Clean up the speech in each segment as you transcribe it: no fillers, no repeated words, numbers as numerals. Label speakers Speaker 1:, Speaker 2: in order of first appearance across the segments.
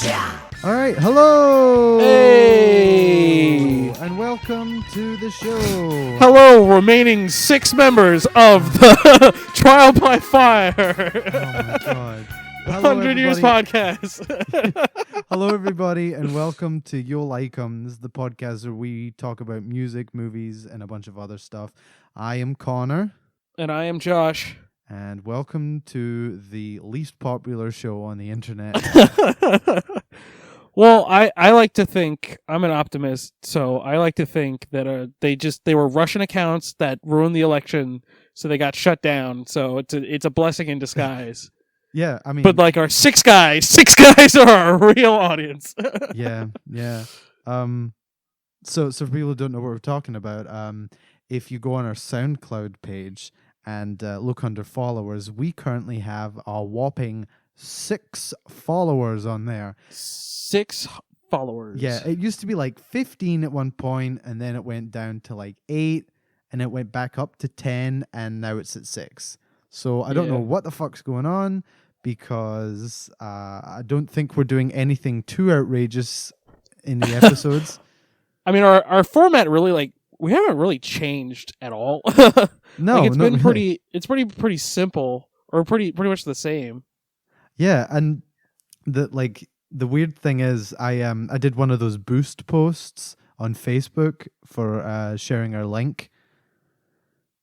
Speaker 1: All right, hello!
Speaker 2: Hey!
Speaker 1: And welcome to the show.
Speaker 2: Hello, remaining 6 members of the Trial by Fire.
Speaker 1: Oh my god.
Speaker 2: 100 Years Podcast.
Speaker 1: Hello, everybody, and welcome to Yo Like 'Em. This is the podcast where we talk about music, movies, and a bunch of other stuff. I am Connor.
Speaker 2: And I am Josh.
Speaker 1: And welcome to the least popular show on the internet.
Speaker 2: Well, I like to think, I'm an optimist, so I like to think that they were Russian accounts that ruined the election, so they got shut down. So it's a blessing in disguise.
Speaker 1: Yeah, I mean,
Speaker 2: but like our six guys are our real audience.
Speaker 1: yeah. So for people who don't know what we're talking about, if you go on our SoundCloud page and look under followers, we currently have a whopping 6 followers on there.
Speaker 2: 6 followers.
Speaker 1: Yeah, it used to be like 15 at one point, and then it went down to like 8, and it went back up to 10, and now it's at 6. So I don't know what the fuck's going on, because I don't think we're doing anything too outrageous in the episodes.
Speaker 2: I mean, our format really, we haven't really changed at all.
Speaker 1: No,
Speaker 2: it's been
Speaker 1: really.
Speaker 2: pretty simple, or pretty much the same.
Speaker 1: Yeah, and the weird thing is, I did one of those boost posts on Facebook for sharing our link.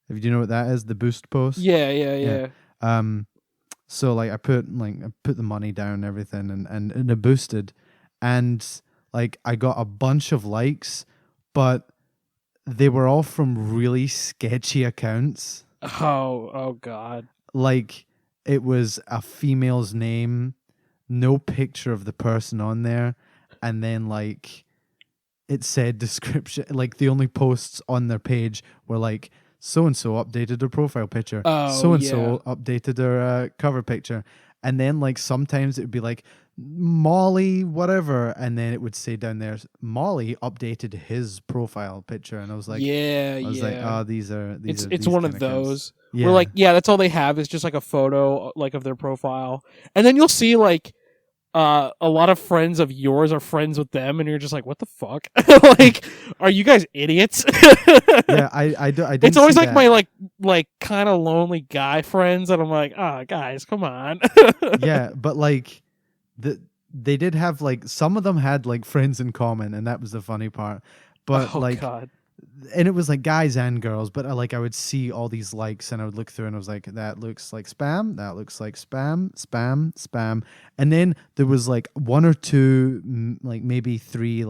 Speaker 1: If you know what that is, the boost post.
Speaker 2: Yeah.
Speaker 1: So I put the money down and everything, and it boosted, and I got a bunch of likes, but they were all from really sketchy accounts.
Speaker 2: Oh God.
Speaker 1: It was a female's name, no picture of the person on there, and then it said description, the only posts on their page were so and so updated their profile picture, so and so updated their cover picture, and then sometimes it would be Molly whatever, and then it would say down there Molly updated his profile picture, and I was like, oh, these are
Speaker 2: it's one of those.
Speaker 1: Yeah.
Speaker 2: Where that's all they have is just a photo of their profile, and then you'll see a lot of friends of yours are friends with them, and you're just like, what the fuck? Are you guys idiots?
Speaker 1: Yeah, I didn't.
Speaker 2: It's always
Speaker 1: that.
Speaker 2: my kind of lonely guy friends, and I'm like, guys, come on.
Speaker 1: Yeah, but they did have some of them had friends in common, and that was the funny part. But
Speaker 2: God.
Speaker 1: And it was guys and girls, but I would see all these likes, and I would look through, and I was like, that looks like spam, that looks like spam, and then there was one or two, maybe 3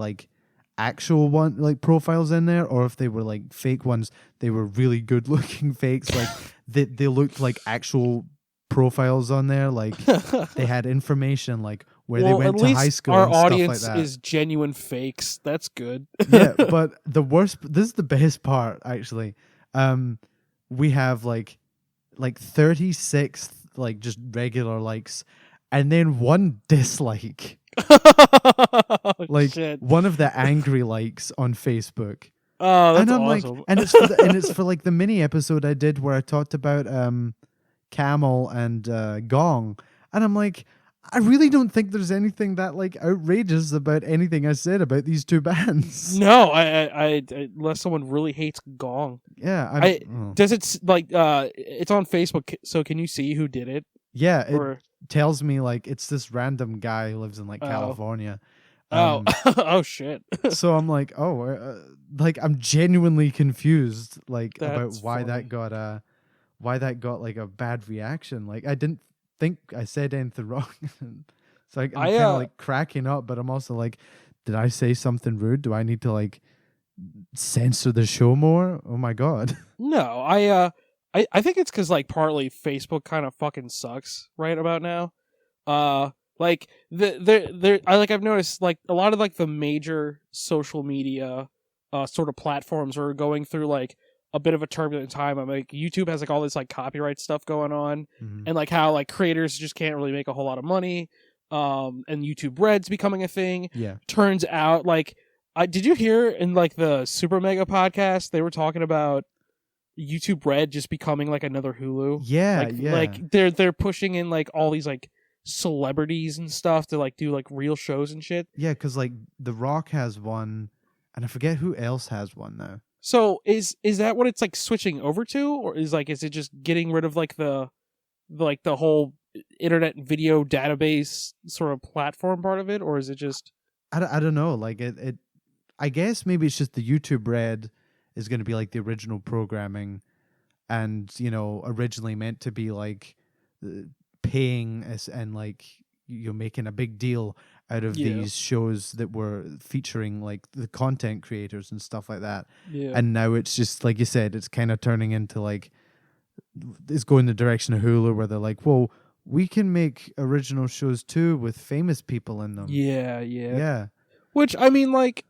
Speaker 1: actual one profiles in there, or if they were fake ones, they were really good looking fakes. They looked like actual profiles on there, they had information where they went to high school.
Speaker 2: Our
Speaker 1: and stuff
Speaker 2: audience
Speaker 1: like that.
Speaker 2: is genuine fakes. That's good.
Speaker 1: Yeah, but the worst. This is the best part, actually. We have 36 just regular likes, and then 1 dislike.
Speaker 2: Shit.
Speaker 1: One of the angry likes on Facebook.
Speaker 2: Oh, that's
Speaker 1: and I'm
Speaker 2: awesome.
Speaker 1: and it's for the mini episode I did where I talked about Camel and Gong, and I'm like, I really don't think there's anything that outrageous about anything I said about these 2 bands.
Speaker 2: No, I unless someone really hates Gong.
Speaker 1: Yeah,
Speaker 2: does it it's on Facebook, so can you see who did it?
Speaker 1: Yeah, it tells me it's this random guy who lives in California.
Speaker 2: Oh shit.
Speaker 1: So I'm like, I'm genuinely confused about why
Speaker 2: funny.
Speaker 1: that got a bad reaction. I didn't think I said anything wrong. So I'm kind of cracking up, but I'm also did I say something rude? Do I need to censor the show more? Oh my god.
Speaker 2: No, I think it's because partly Facebook kind of fucking sucks right about now. I've noticed a lot of the major social media sort of platforms are going through a bit of a turbulent time. I'm YouTube has all this copyright stuff going on, and how creators just can't really make a whole lot of money. And YouTube Red's becoming a thing.
Speaker 1: Yeah.
Speaker 2: Turns out did you hear in the Super Mega podcast they were talking about YouTube Red just becoming another Hulu?
Speaker 1: Yeah, yeah.
Speaker 2: They're pushing in all these celebrities and stuff to like do like real shows and shit.
Speaker 1: Yeah, because like The Rock has one, and I forget who else has one now.
Speaker 2: So is that what it's like switching over to, or is it just getting rid of like the whole internet video database sort of platform part of it, or is it just
Speaker 1: I don't know, like it I guess maybe it's just the YouTube Red is going to be like the original programming, and originally meant to be like paying us, and like you're making a big deal out of these shows that were featuring like the content creators and stuff like that.
Speaker 2: Yeah.
Speaker 1: And now it's just like you said, it's kind of turning into like it's going the direction of Hulu, where they're like, well, we can make original shows too with famous people in them.
Speaker 2: Yeah. Which, I mean, like,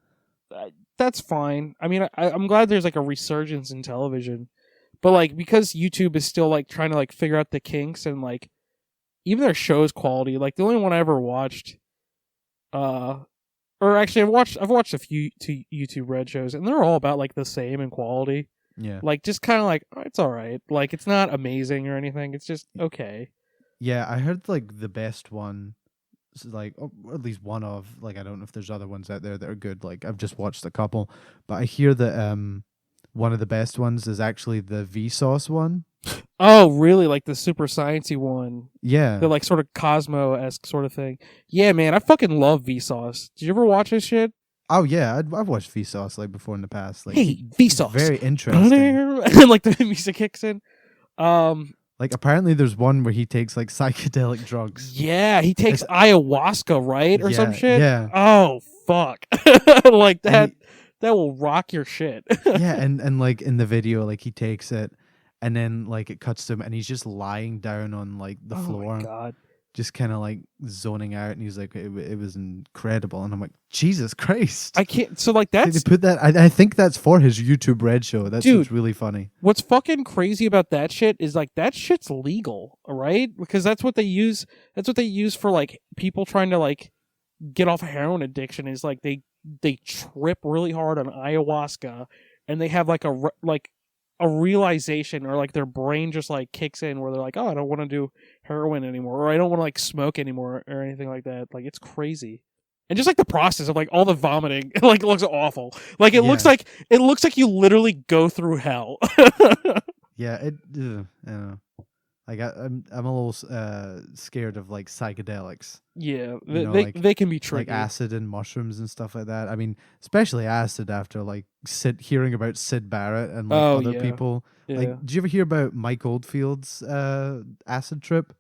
Speaker 2: that's fine. I mean, I'm glad there's like a resurgence in television, but like because YouTube is still like trying to like figure out the kinks, and like even their show's quality. Like the only one I ever watched, or actually I've watched a few YouTube Red shows, and they're all about like the same in quality.
Speaker 1: Yeah.
Speaker 2: Like just kind of like, oh, it's all right. Like it's not amazing or anything. It's just okay.
Speaker 1: Yeah, I heard like the best one, like or at least one of, like, I don't know if there's other ones out there that are good. Like I've just watched a couple, but I hear that one of the best ones is actually the Vsauce one.
Speaker 2: Oh, really? Like the super sciencey one?
Speaker 1: Yeah,
Speaker 2: the like sort of Cosmo-esque sort of thing. Yeah, man, I fucking love Vsauce. Did you ever watch this shit?
Speaker 1: Oh yeah, I've watched Vsauce like before in the past. Like,
Speaker 2: hey, Vsauce,
Speaker 1: very interesting.
Speaker 2: And like the music kicks in.
Speaker 1: Like apparently there's one where he takes like psychedelic drugs.
Speaker 2: Yeah, he takes ayahuasca, right, or some shit.
Speaker 1: Yeah.
Speaker 2: Oh fuck, like that. That will rock your shit.
Speaker 1: Yeah, and like in the video, like he takes it, and then like it cuts to him, and he's just lying down on like the floor.
Speaker 2: Oh my god.
Speaker 1: Just kind of like zoning out, and he's like, it was incredible, and I'm like, Jesus Christ!
Speaker 2: I can't. So like that's
Speaker 1: they put that. I think that's for his YouTube Red show. That's what's really funny.
Speaker 2: What's fucking crazy about that shit is like that shit's legal, right? Because that's what they use. That's what they use for like people trying to like get off heroin addiction. Is like they trip really hard on ayahuasca, and they have like a realization, or like their brain just like kicks in where they're like, oh, I don't want to do heroin anymore, or I don't want to like smoke anymore, or anything like that. Like it's crazy. And just like the process of like all the vomiting, like it looks awful. Like it looks like you literally go through hell.
Speaker 1: Yeah, I don't know. Like I'm a little scared of like psychedelics.
Speaker 2: Yeah,
Speaker 1: they
Speaker 2: can be tricky.
Speaker 1: Like acid and mushrooms and stuff like that. I mean, especially acid after like hearing about Sid Barrett and like other people.
Speaker 2: Yeah.
Speaker 1: Like, did you ever hear about Mike Oldfield's acid trip?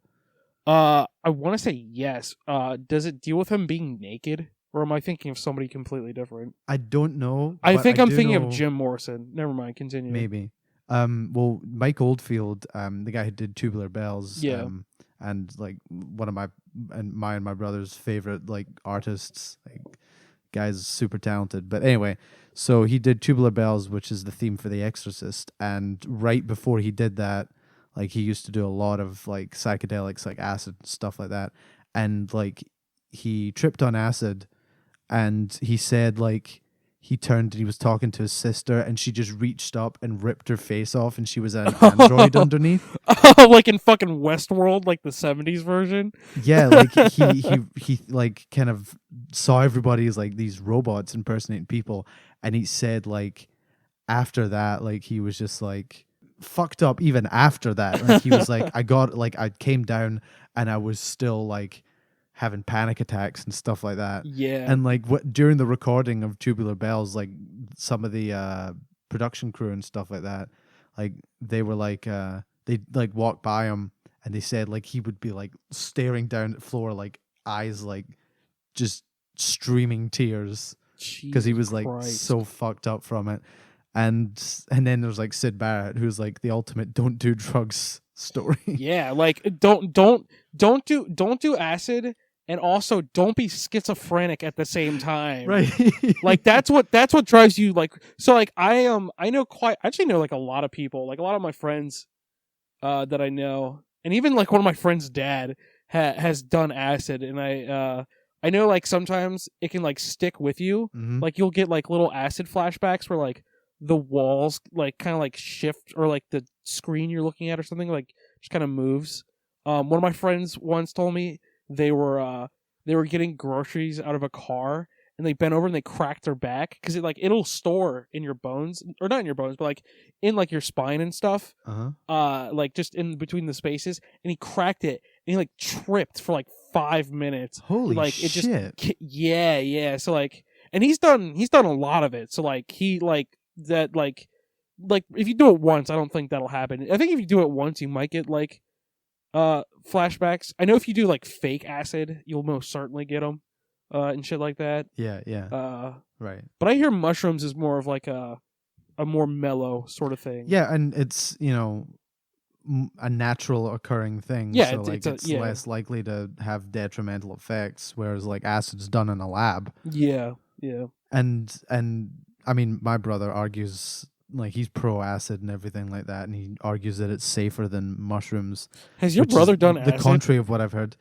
Speaker 2: I want to say yes. Does it deal with him being naked, or am I thinking of somebody completely different?
Speaker 1: I don't know.
Speaker 2: I think I'm thinking of Jim Morrison. Never mind. Continue.
Speaker 1: Maybe. Well, Mike Oldfield, the guy who did Tubular Bells, and like one of my brother's favorite like artists, like guy's super talented. But anyway, so he did Tubular Bells, which is the theme for The Exorcist, and right before he did that, like he used to do a lot of like psychedelics, like acid and stuff like that, and like he tripped on acid, and he said like he turned and he was talking to his sister, and she just reached up and ripped her face off, and she was an android underneath.
Speaker 2: Like in fucking Westworld, like the 70s version.
Speaker 1: Yeah, like he like kind of saw everybody as like these robots impersonating people, and he said like after that, like he was just like fucked up even after that. Like he was like, I came down and I was still like having panic attacks and stuff like that.
Speaker 2: Yeah.
Speaker 1: And like during the recording of Tubular Bells, like some of the production crew and stuff like that, like they were like they like walked by him, and they said like he would be like staring down at the floor, like eyes like just streaming tears, because he was like so fucked up from it. And then there's like Sid Barrett, who's like the ultimate don't do drugs story. Yeah,
Speaker 2: like don't do acid, and also don't be schizophrenic at the same time.
Speaker 1: Right.
Speaker 2: Like that's what drives you. Like, so like I know like a lot of people, like a lot of my friends that I know, and even like one of my friends' dad has done acid, and I know like sometimes it can like stick with you.
Speaker 1: Mm-hmm.
Speaker 2: Like you'll get like little acid flashbacks where like the walls like kind of like shift, or like the screen you're looking at or something like just kind of moves. One of my friends once told me they were getting groceries out of a car, and they bent over and they cracked their back because it'll store in your bones, or not in your bones, but like in like your spine and stuff. Like just in between the spaces, and he cracked it, and he like tripped for like 5 minutes.
Speaker 1: Holy
Speaker 2: like
Speaker 1: shit!
Speaker 2: It just, yeah. So like, and he's done a lot of it. So like he like that like if you do it once, I don't think that'll happen. I think if you do it once, you might get like flashbacks. I know if you do like fake acid, you'll most certainly get them. And shit like that.
Speaker 1: Yeah. Right.
Speaker 2: But I hear mushrooms is more of like a more mellow sort of thing.
Speaker 1: Yeah, and it's, a natural occurring thing.
Speaker 2: Yeah,
Speaker 1: so it's less likely to have detrimental effects, whereas like acid's done in a lab.
Speaker 2: Yeah.
Speaker 1: And I mean, my brother argues, like, he's pro acid and everything like that, and he argues that it's safer than mushrooms.
Speaker 2: Has your brother done
Speaker 1: the
Speaker 2: acid?
Speaker 1: contrary of what I've heard.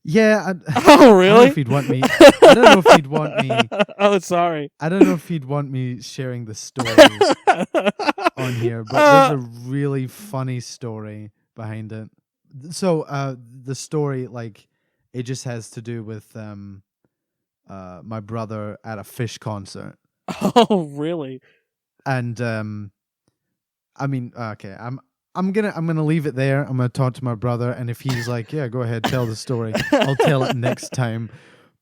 Speaker 1: Yeah.
Speaker 2: Oh, really?
Speaker 1: I don't know if he'd want me. I don't know if he'd want me.
Speaker 2: Oh, sorry.
Speaker 1: I don't know if he'd want me sharing the story on here, but there's a really funny story behind it. So, the story, like, it just has to do with my brother at a Fish concert.
Speaker 2: Oh, really?
Speaker 1: And I mean, okay, I'm gonna leave it there. I'm gonna talk to my brother, and if he's like, yeah, go ahead, tell the story, I'll tell it next time.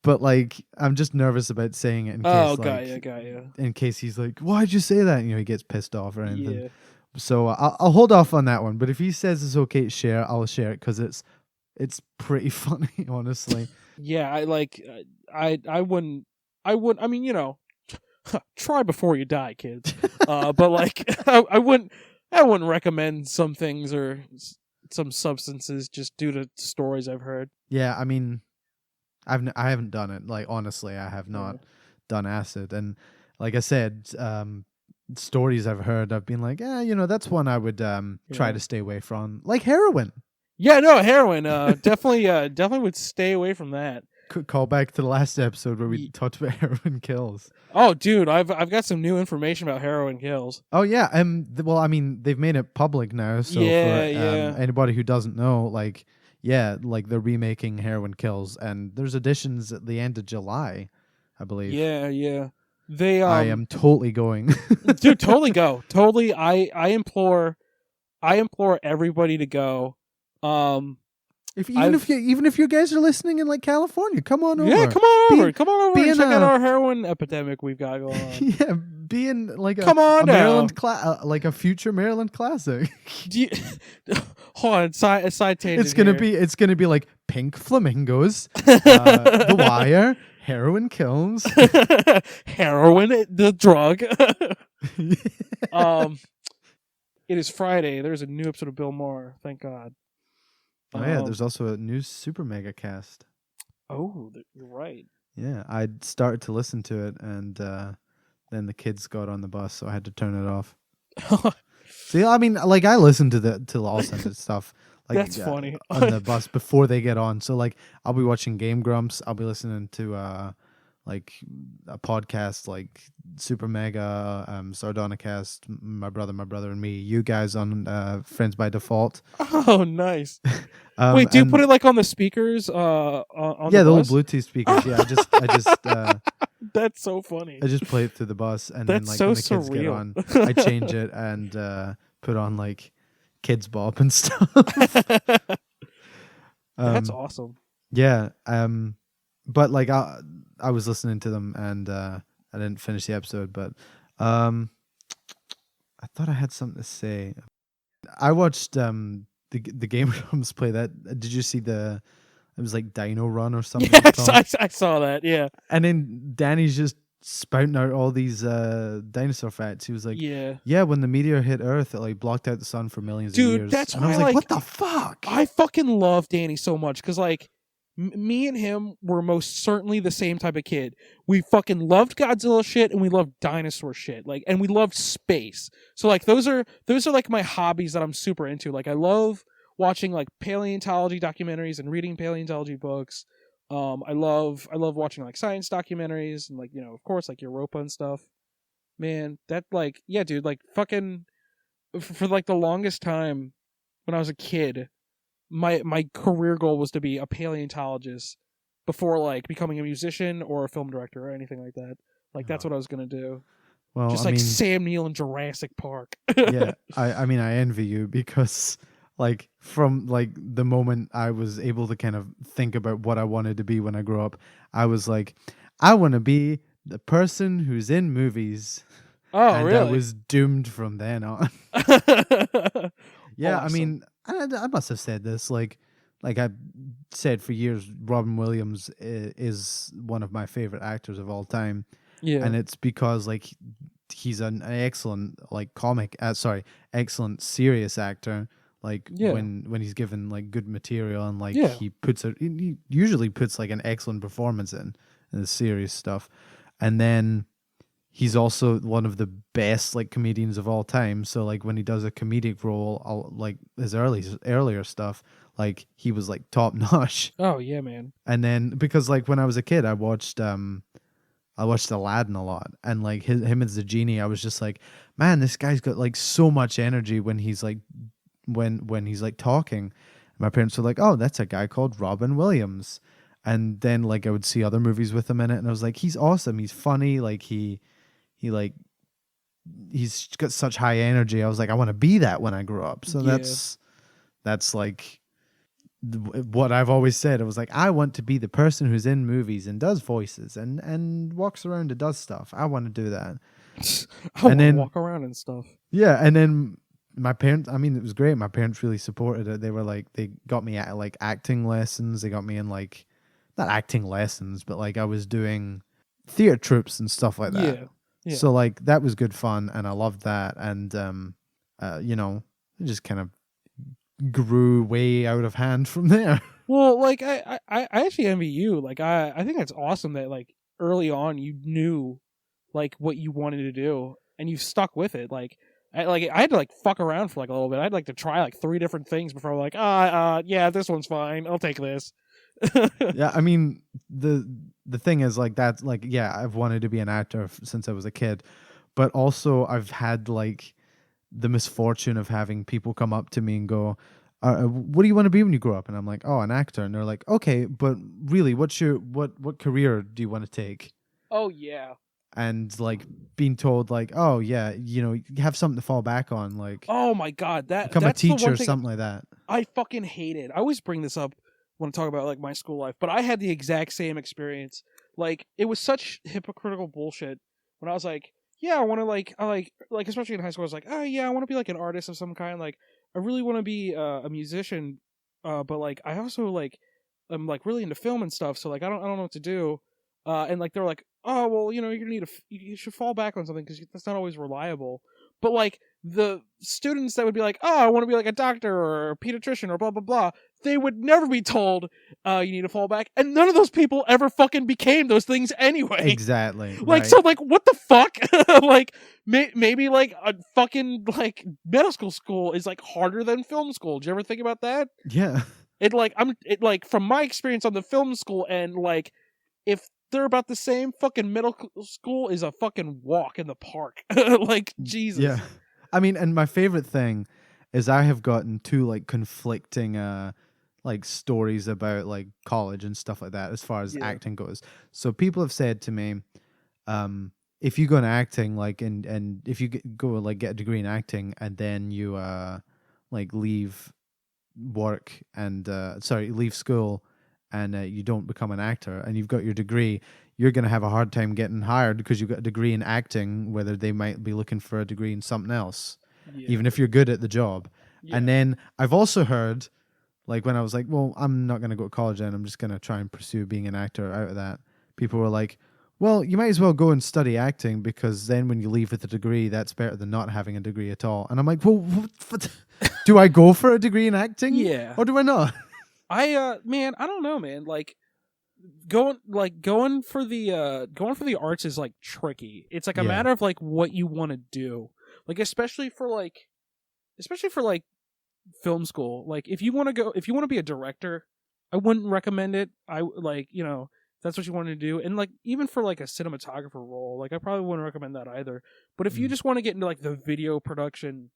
Speaker 1: But like, I'm just nervous about saying it in case,
Speaker 2: got you.
Speaker 1: In case he's like, why'd you say that? He gets pissed off or anything.
Speaker 2: Yeah.
Speaker 1: So I'll hold off on that one. But if he says it's okay to share, I'll share it because it's pretty funny, honestly.
Speaker 2: Yeah, I wouldn't. I mean, try before you die, kids. But like, I wouldn't recommend some things or some substances just due to stories I've heard.
Speaker 1: Yeah, I mean, I haven't done it. Like, honestly, I have not done acid. And like I said, stories I've heard, I've been like, that's one I would try to stay away from. Like heroin. Yeah,
Speaker 2: no, heroin. Definitely would stay away from that.
Speaker 1: Could call back to the last episode where we talked about heroin kills.
Speaker 2: Oh, dude, I've got some new information about heroin kills.
Speaker 1: Oh yeah, well, I mean, they've made it public now, so for anybody who doesn't know, like, like they're remaking Heroin Kills, and there's editions at the end of July, I believe.
Speaker 2: Yeah.
Speaker 1: I am totally going.
Speaker 2: Dude, totally go. Totally, I implore everybody to go.
Speaker 1: Even if you guys are listening in like California, come on over.
Speaker 2: Yeah, come on over and check out our heroin epidemic we've got going on.
Speaker 1: Yeah, being like
Speaker 2: a
Speaker 1: Maryland like a future Maryland classic.
Speaker 2: Hold on, side tangent.
Speaker 1: It's gonna be like Pink Flamingos, The Wire, Heroin Kills,
Speaker 2: heroin, the drug. It is Friday. There's a new episode of Bill Maher. Thank God.
Speaker 1: Oh yeah, there's also a new Super Mega Cast.
Speaker 2: Oh, you're right.
Speaker 1: Yeah, I started to listen to it, and then the kids got on the bus, so I had to turn it off. See, I mean, like, I listen to all sorts of stuff. Like,
Speaker 2: that's funny.
Speaker 1: On the bus before they get on. So like, I'll be watching Game Grumps. I'll be listening to like a podcast like Super Mega, Sardonicast, my brother and me, you guys on Friends by Default.
Speaker 2: Oh, nice. Wait, do you put it like on the speakers? On
Speaker 1: the
Speaker 2: little
Speaker 1: Bluetooth speakers. Yeah, I just.
Speaker 2: That's so funny.
Speaker 1: I just play it through the bus, and
Speaker 2: that's
Speaker 1: then like
Speaker 2: so
Speaker 1: when the kids get on, I change it and put on like Kids Bop and stuff.
Speaker 2: That's awesome.
Speaker 1: Yeah. But like I was listening to them, and I didn't finish the episode, but I thought I had something to say. I watched the Game Grumps play that. Did you see it was like Dino Run or something?
Speaker 2: Yes, I saw that, yeah.
Speaker 1: And then Danny's just spouting out all these dinosaur facts. He was like, yeah, when the meteor hit Earth, it like blocked out the sun for millions of years.
Speaker 2: Dude, that's
Speaker 1: and
Speaker 2: why
Speaker 1: I was like, what the fuck?
Speaker 2: I fucking love Danny so much, because like, me and him were most certainly the same type of kid. We fucking loved Godzilla shit, and we loved dinosaur shit, like, and we loved space. So like, those are like my hobbies that I'm super into. Like, I love watching like paleontology documentaries and reading paleontology books. I love watching like science documentaries and like, of course, like Europa and stuff. Man, that like, yeah, dude, like fucking for like the longest time when I was a kid, my career goal was to be a paleontologist before like becoming a musician or a film director or anything like that. Like that's what I was gonna do.
Speaker 1: Well,
Speaker 2: Just
Speaker 1: I
Speaker 2: like
Speaker 1: mean,
Speaker 2: Sam Neill in Jurassic Park.
Speaker 1: yeah, I mean, I envy you because, like, from like the moment I was able to kind of think about what I wanted to be when I grew up, I was like, I want to be the person who's in movies,
Speaker 2: Oh,
Speaker 1: and I
Speaker 2: really?
Speaker 1: was doomed from then on. Yeah, I
Speaker 2: Awesome.
Speaker 1: mean, I must have said this like I said for years. Robin Williams is one of my favorite actors of all time,
Speaker 2: Yeah.
Speaker 1: and it's because like he's an excellent like excellent serious actor. Like
Speaker 2: Yeah.
Speaker 1: when he's given like good material and like
Speaker 2: Yeah.
Speaker 1: he usually puts like an excellent performance in the serious stuff, and then he's also one of the best like comedians of all time. So like when he does a comedic role, like his earlier stuff, like he was like top notch.
Speaker 2: Oh yeah, man.
Speaker 1: And then because like when I was a kid, I watched Aladdin a lot, and like him as the genie, I was just like, man, this guy's got like so much energy when he's like when he's like talking. My parents were like, oh, that's a guy called Robin Williams. And then like I would see other movies with him in it, and I was like, he's awesome, he's funny, like he like he's got such high energy. I was like, I want to be that when I grow up. So
Speaker 2: Yeah.
Speaker 1: that's like what I've always said. I was like, I want to be the person who's in movies and does voices and walks around and does stuff. I want to do that.
Speaker 2: I want to
Speaker 1: then-
Speaker 2: walk around and stuff.
Speaker 1: Yeah, and then my parents, I mean, it was great. My parents really supported it. They were like, they got me at like acting lessons. They got me in like, not acting lessons, but like I was doing theater troupes and stuff like that.
Speaker 2: Yeah. Yeah.
Speaker 1: So like that was good fun, and I loved that. And you know, it just kind of grew way out of hand from there.
Speaker 2: Well, like I actually envy you. Like I think that's awesome that like early on you knew like what you wanted to do and you've stuck with it. Like I had to like fuck around for like a little bit. I'd like to try like 3 different things before I'm like, yeah, this one's fine. I'll take this.
Speaker 1: Yeah, I mean the thing is like that's like, yeah, I've wanted to be an actor since I was a kid, but also I've had like the misfortune of having people come up to me and go, what do you want to be when you grow up? And I'm like, oh, an actor. And they're like, okay, but really, what's your what career do you want to take?
Speaker 2: Oh yeah.
Speaker 1: And like being told like, oh yeah, you know, you have something to fall back on, like
Speaker 2: Oh my god,
Speaker 1: become a
Speaker 2: that's the one
Speaker 1: teacher or
Speaker 2: thing
Speaker 1: something like that.
Speaker 2: I fucking hated. I always bring this up when I talk about like my school life, but I had the exact same experience. Like it was such hypocritical bullshit when I was like, yeah, I want to like especially in high school I was like, oh yeah, I want to be like an artist of some kind. Like I really want to be a musician, but like I also like I'm like really into film and stuff, so like I don't know what to do. And like they're like, oh well, you know, you're gonna need you should fall back on something because that's not always reliable. But like the students that would be like, oh, I want to be like a doctor or a pediatrician or blah blah blah, they would never be told, you need to fall back, and none of those people ever fucking became those things anyway.
Speaker 1: Exactly.
Speaker 2: Like
Speaker 1: right.
Speaker 2: so, like what the fuck? Like maybe like a fucking like medical school is like harder than film school. Did you ever think about that?
Speaker 1: Yeah.
Speaker 2: It like from my experience on the film school end, like if they're about the same, fucking medical school is a fucking walk in the park. Like Jesus.
Speaker 1: Yeah. I mean, and my favorite thing is I have gotten 2 like conflicting like stories about like college and stuff like that as far as acting goes. So people have said to me, if you go into acting, like and if you go like get a degree in acting and then you like leave work and leave school and you don't become an actor and you've got your degree, you're going to have a hard time getting hired because you've got a degree in acting, whether they might be looking for a degree in something else, even if you're good at the job. Yeah. And then I've also heard, like when I was like, well, I'm not going to go to college and I'm just going to try and pursue being an actor out of that. People were like, well, you might as well go and study acting because then when you leave with a degree, that's better than not having a degree at all. And I'm like, well, what? Do I go for a degree in acting?
Speaker 2: Yeah.
Speaker 1: Or do I not?
Speaker 2: Man, I don't know, man. Like going for the arts is like tricky. It's like a matter of like what you want to do. Like especially for like film school. Like if you want to be a director, I wouldn't recommend it. I like, you know, if that's what you want to do. And like even for like a cinematographer role, like I probably wouldn't recommend that either. But if you just want to get into like the video production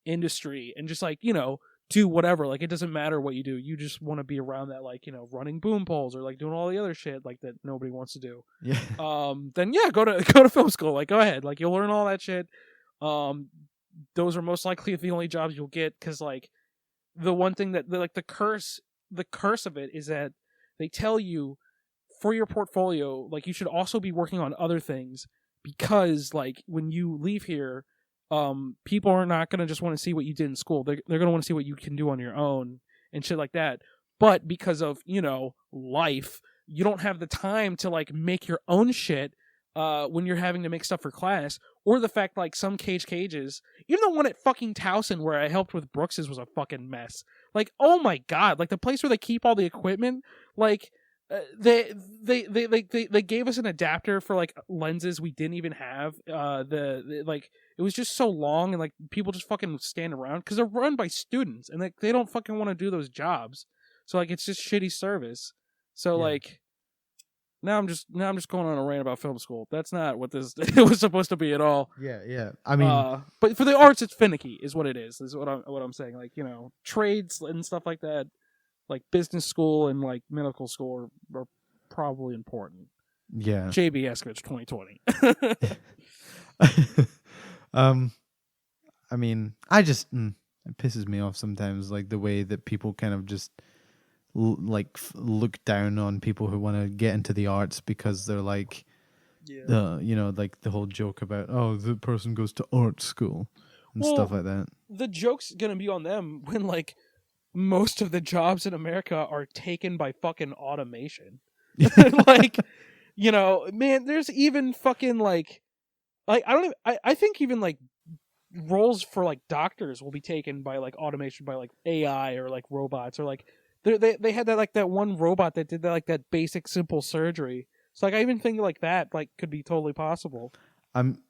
Speaker 2: industry and just like, you know, do whatever. Like, it doesn't matter what you do. You just want to be around that, like, you know, running boom poles or like doing all the other shit like that nobody wants to do.
Speaker 1: Yeah.
Speaker 2: Then yeah, go to film school. Like, go ahead. Like, you'll learn all that shit. Those are most likely the only jobs you'll get, because like the one thing that like the curse of it is that they tell you for your portfolio, like, you should also be working on other things, because like when you leave here, people are not going to just want to see what you did in school. They're going to want to see what you can do on your own and shit like that. But because of, you know, life, you don't have the time to like make your own shit when you're having to make stuff for class. Or the fact, like, some cages, even the one at fucking Towson where I helped with Brooks's was a fucking mess. Like, oh my god, like the place where they keep all the equipment, like they gave us an adapter for like lenses we didn't even have. Like, it was just so long, and like people just fucking stand around because they're run by students, and like they don't fucking want to do those jobs. So like it's just shitty service. So yeah. Like now I'm just going on a rant about film school. That's not what this it was supposed to be at all.
Speaker 1: Yeah. I mean,
Speaker 2: but for the arts, it's finicky, is what it is. Is what I'm saying. Like, you know, trades and stuff like that, like business school and like medical school are probably important.
Speaker 1: Yeah.
Speaker 2: JB Eskovich 2020.
Speaker 1: I mean, it pisses me off sometimes, like the way that people kind of just look down on people who want to get into the arts because they're like, you know, like the whole joke about, oh, the person goes to art school and stuff like that.
Speaker 2: The joke's gonna be on them when like most of the jobs in America are taken by fucking automation. Like, you know, man, there's even fucking like I think even like roles for like doctors will be taken by like automation, by like AI or like robots, or like they had that one robot that did that, like that basic simple surgery. So like I even think like that like could be totally possible.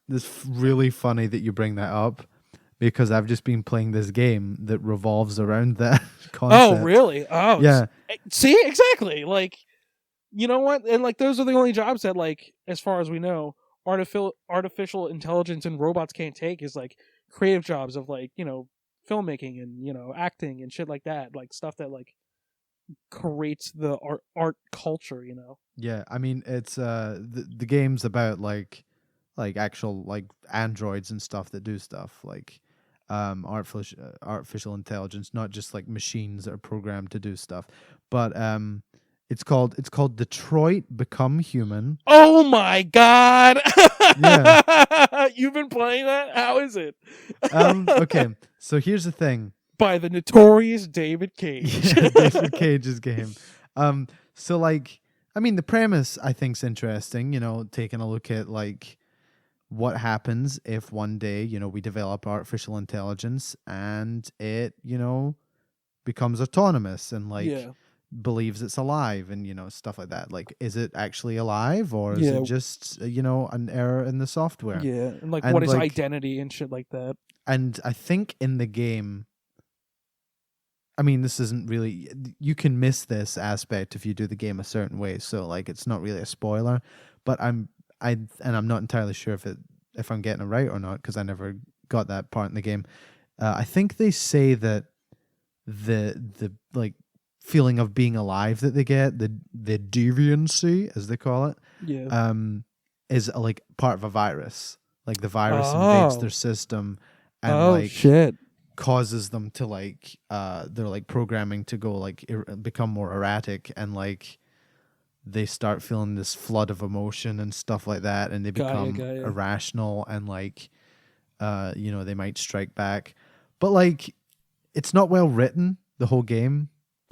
Speaker 1: It's really funny that you bring that up, because I've just been playing this game that revolves around that concept.
Speaker 2: Oh, really? Oh,
Speaker 1: yeah.
Speaker 2: See, exactly. Like, you know what? And like those are the only jobs that, like, as far as we know, artificial intelligence and robots can't take, is like creative jobs of like, you know, filmmaking and, you know, acting and shit like that, like stuff that like creates the art culture, you know.
Speaker 1: Yeah, I mean, it's the game's about like actual like androids and stuff that do stuff like artificial intelligence, not just like machines that are programmed to do stuff. But it's called Detroit Become Human.
Speaker 2: Oh my god.
Speaker 1: Yeah.
Speaker 2: You've been playing that? How is it?
Speaker 1: Okay, so here's the thing.
Speaker 2: By the notorious David Cage.
Speaker 1: Yeah, David Cage's game. So like, I mean, the premise I think's interesting, you know, taking a look at like what happens if one day, you know, we develop artificial intelligence and it, you know, becomes autonomous and like believes it's alive and, you know, stuff like that. Like, is it actually alive, or is it just, you know, an error in the software?
Speaker 2: Yeah, and like what is like, identity and shit like that.
Speaker 1: And I think in the game, I mean, this isn't really, you can miss this aspect if you do the game a certain way, so like it's not really a spoiler, but I'm not entirely sure if I'm getting it right or not, because I never got that part in the game. I think they say that the like feeling of being alive that they get, the deviancy as they call it, is like part of a virus. Like the virus invades their system and
Speaker 2: shit.
Speaker 1: Causes them to like they're like programming to go like become more erratic, and like they start feeling this flood of emotion and stuff like that, and they become irrational, and like you know, they might strike back. But like, it's not well written, the whole game.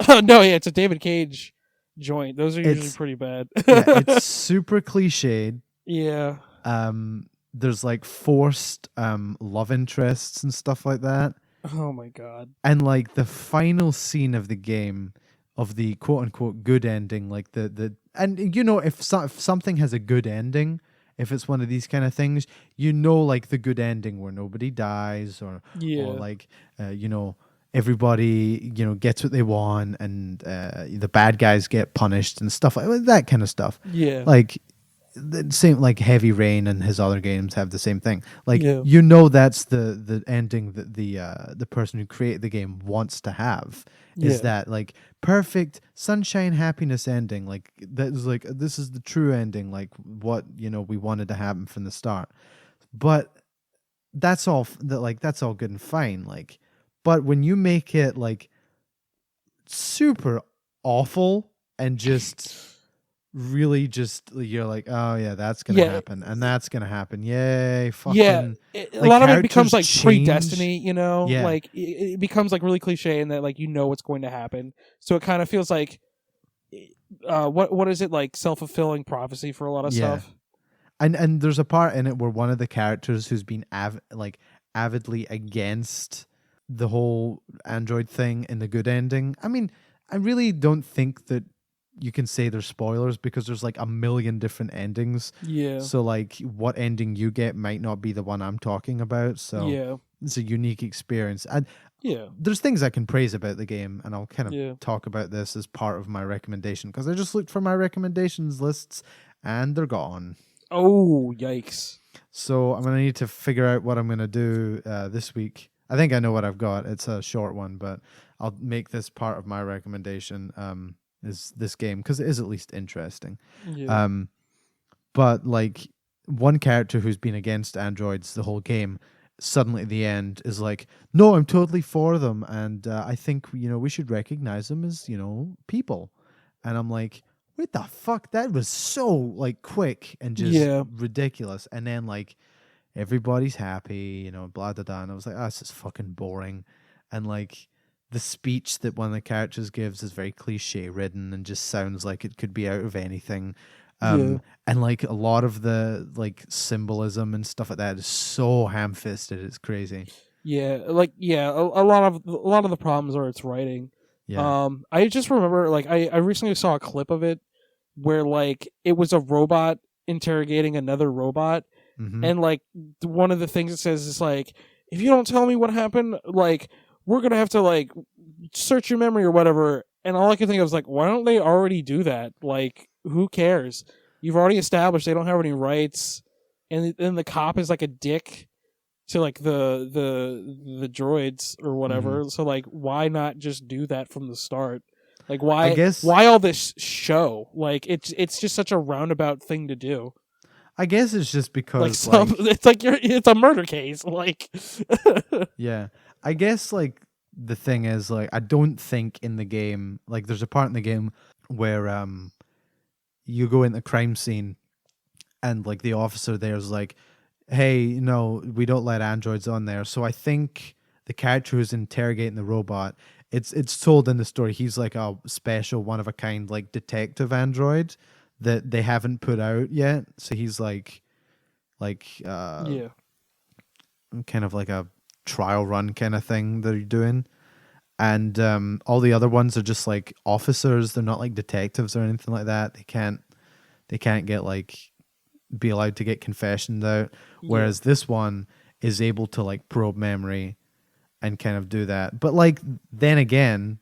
Speaker 2: No, yeah, it's a David Cage joint. Those are usually pretty bad.
Speaker 1: Yeah, it's super cliched.
Speaker 2: Yeah.
Speaker 1: There's like forced love interests and stuff like that.
Speaker 2: Oh my god.
Speaker 1: And like the final scene of the game, of the quote unquote good ending, like the and you know, if something has a good ending, if it's one of these kind of things, you know, like the good ending where nobody dies, or like you know, everybody, you know, gets what they want, and the bad guys get punished and stuff like that kind of stuff.
Speaker 2: Yeah.
Speaker 1: Like the same, like Heavy Rain and his other games have the same thing. Like
Speaker 2: Yeah.
Speaker 1: that's the ending that the person who created the game wants to have. Is
Speaker 2: Yeah.
Speaker 1: that like perfect sunshine happiness ending? Like that is like this is the true ending. Like what we wanted to happen from the start. But that's all that's all good and fine. Like, but when you make it like super awful and just really just you're like, oh yeah, that's gonna happen and that's gonna happen, yay, fucking
Speaker 2: a
Speaker 1: like,
Speaker 2: lot of it becomes
Speaker 1: characters
Speaker 2: like
Speaker 1: change.
Speaker 2: predestiny,
Speaker 1: Yeah.
Speaker 2: like it becomes like really cliche in that like what's going to happen, so it kind of feels like what is it, like self-fulfilling prophecy for a lot of stuff.
Speaker 1: And there's a part in it where one of the characters who's been avidly against the whole android thing in the good ending. I mean, I really don't think that you can say there's spoilers because there's like a million different endings.
Speaker 2: Yeah.
Speaker 1: So like what ending you get might not be the one I'm talking about. So it's a unique experience. And there's things I can praise about the game, and I'll kind of talk about this as part of my recommendation because I just looked for my recommendations lists and they're gone.
Speaker 2: Oh, yikes. So
Speaker 1: I'm going to need to figure out what I'm going to do this week. I think I know what I've got. It's a short one, but I'll make this part of my recommendation, is this game, because it is at least interesting.
Speaker 2: Yeah.
Speaker 1: But like one character who's been against androids the whole game, suddenly at the end is like, no, I'm totally for them. And I think, we should recognize them as, people. And I'm like, what the fuck? That was so like quick and just ridiculous. And then like everybody's happy, blah blah blah. And I was like, oh, this is fucking boring. And like the speech that one of the characters gives is very cliche ridden and just sounds like it could be out of anything. And like a lot of the like symbolism and stuff like that is so ham-fisted, it's crazy.
Speaker 2: A lot of the problems are its writing. I just remember like I recently saw a clip of it where like it was a robot interrogating another robot, and like one of the things it says is like, if you don't tell me what happened, like we're gonna have to like search your memory or whatever. And all I could think of was like, why don't they already do that? Like, who cares? You've already established they don't have any rights, and then the cop is like a dick to like the droids or whatever. So like, why not just do that from the start? Like, why all this show? Like, it's just such a roundabout thing to do.
Speaker 1: I guess it's just because
Speaker 2: it's a murder case. Like,
Speaker 1: yeah, I guess like the thing is like I don't think in the game, like there's a part in the game where you go in the crime scene and like the officer there's like, hey, no, we don't let androids on there. So I think the character who's interrogating the robot, it's told in the story he's like a special one of a kind like detective android that they haven't put out yet. So he's like kind of like a trial run kind of thing that you're doing. And all the other ones are just like officers. They're not like detectives or anything like that. They can't get like be allowed to get confessions out. Whereas this one is able to like probe memory and kind of do that. But like then again,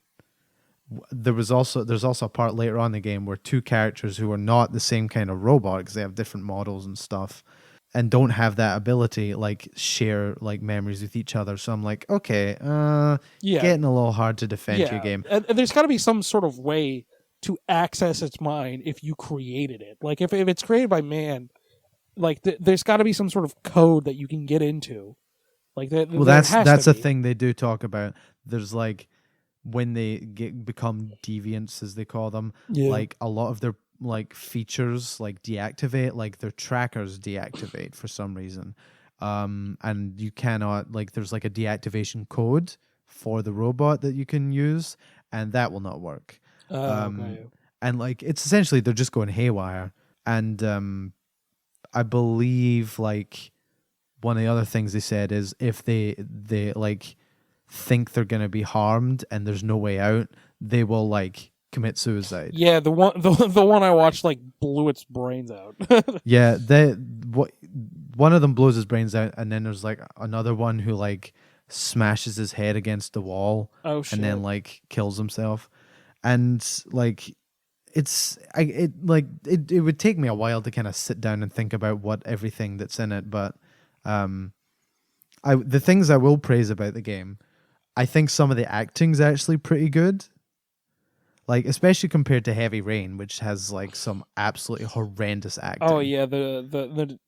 Speaker 1: there's also a part later on in the game where two characters who are not the same kind of robot because they have different models and stuff and don't have that ability like share like memories with each other. So I'm like, okay, getting a little hard to defend your game.
Speaker 2: And there's got to be some sort of way to access its mind if you created it. Like if it's created by man, like there's got to be some sort of code that you can get into. Like
Speaker 1: that's a thing they do talk about. There's like when they become deviants, as they call them, like a lot of their like features like deactivate, like their trackers deactivate for some reason, and you cannot like there's like a deactivation code for the robot that you can use, and that will not work. And like it's essentially they're just going haywire. And I believe like one of the other things they said is if they like think they're gonna be harmed and there's no way out, they will like commit suicide.
Speaker 2: Yeah, the one I watched like blew its brains out.
Speaker 1: Yeah, one of them blows his brains out, and then there's like another one who like smashes his head against the wall.
Speaker 2: Oh shit!
Speaker 1: And then like kills himself, and like it would take me a while to kind of sit down and think about what everything that's in it, but the things I will praise about the game, I think some of the acting's actually pretty good. Like, especially compared to Heavy Rain, which has like some absolutely horrendous acting.
Speaker 2: Oh yeah, the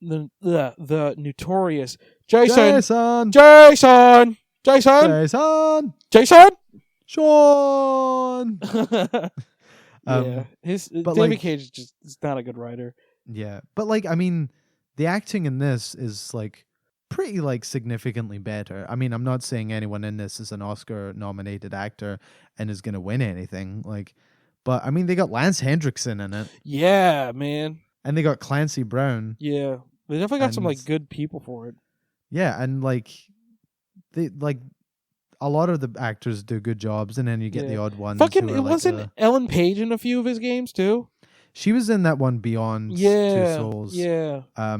Speaker 2: notorious Jason.
Speaker 1: Sean.
Speaker 2: Yeah, David Cage is not a good writer.
Speaker 1: Yeah, but like, I mean, the acting in this is like pretty like significantly better. I mean, I'm not saying anyone in this is an Oscar-nominated actor and is gonna win anything. Like, but I mean, they got Lance Hendrickson in it.
Speaker 2: Yeah, man.
Speaker 1: And they got Clancy Brown.
Speaker 2: Yeah, they definitely got some like good people for it.
Speaker 1: Yeah, and like they like. A lot of the actors do good jobs, and then you get the odd ones.
Speaker 2: Fucking, it wasn't Ellen Page in a few of his games too.
Speaker 1: She was in that one Beyond Two Souls.
Speaker 2: Yeah.
Speaker 1: I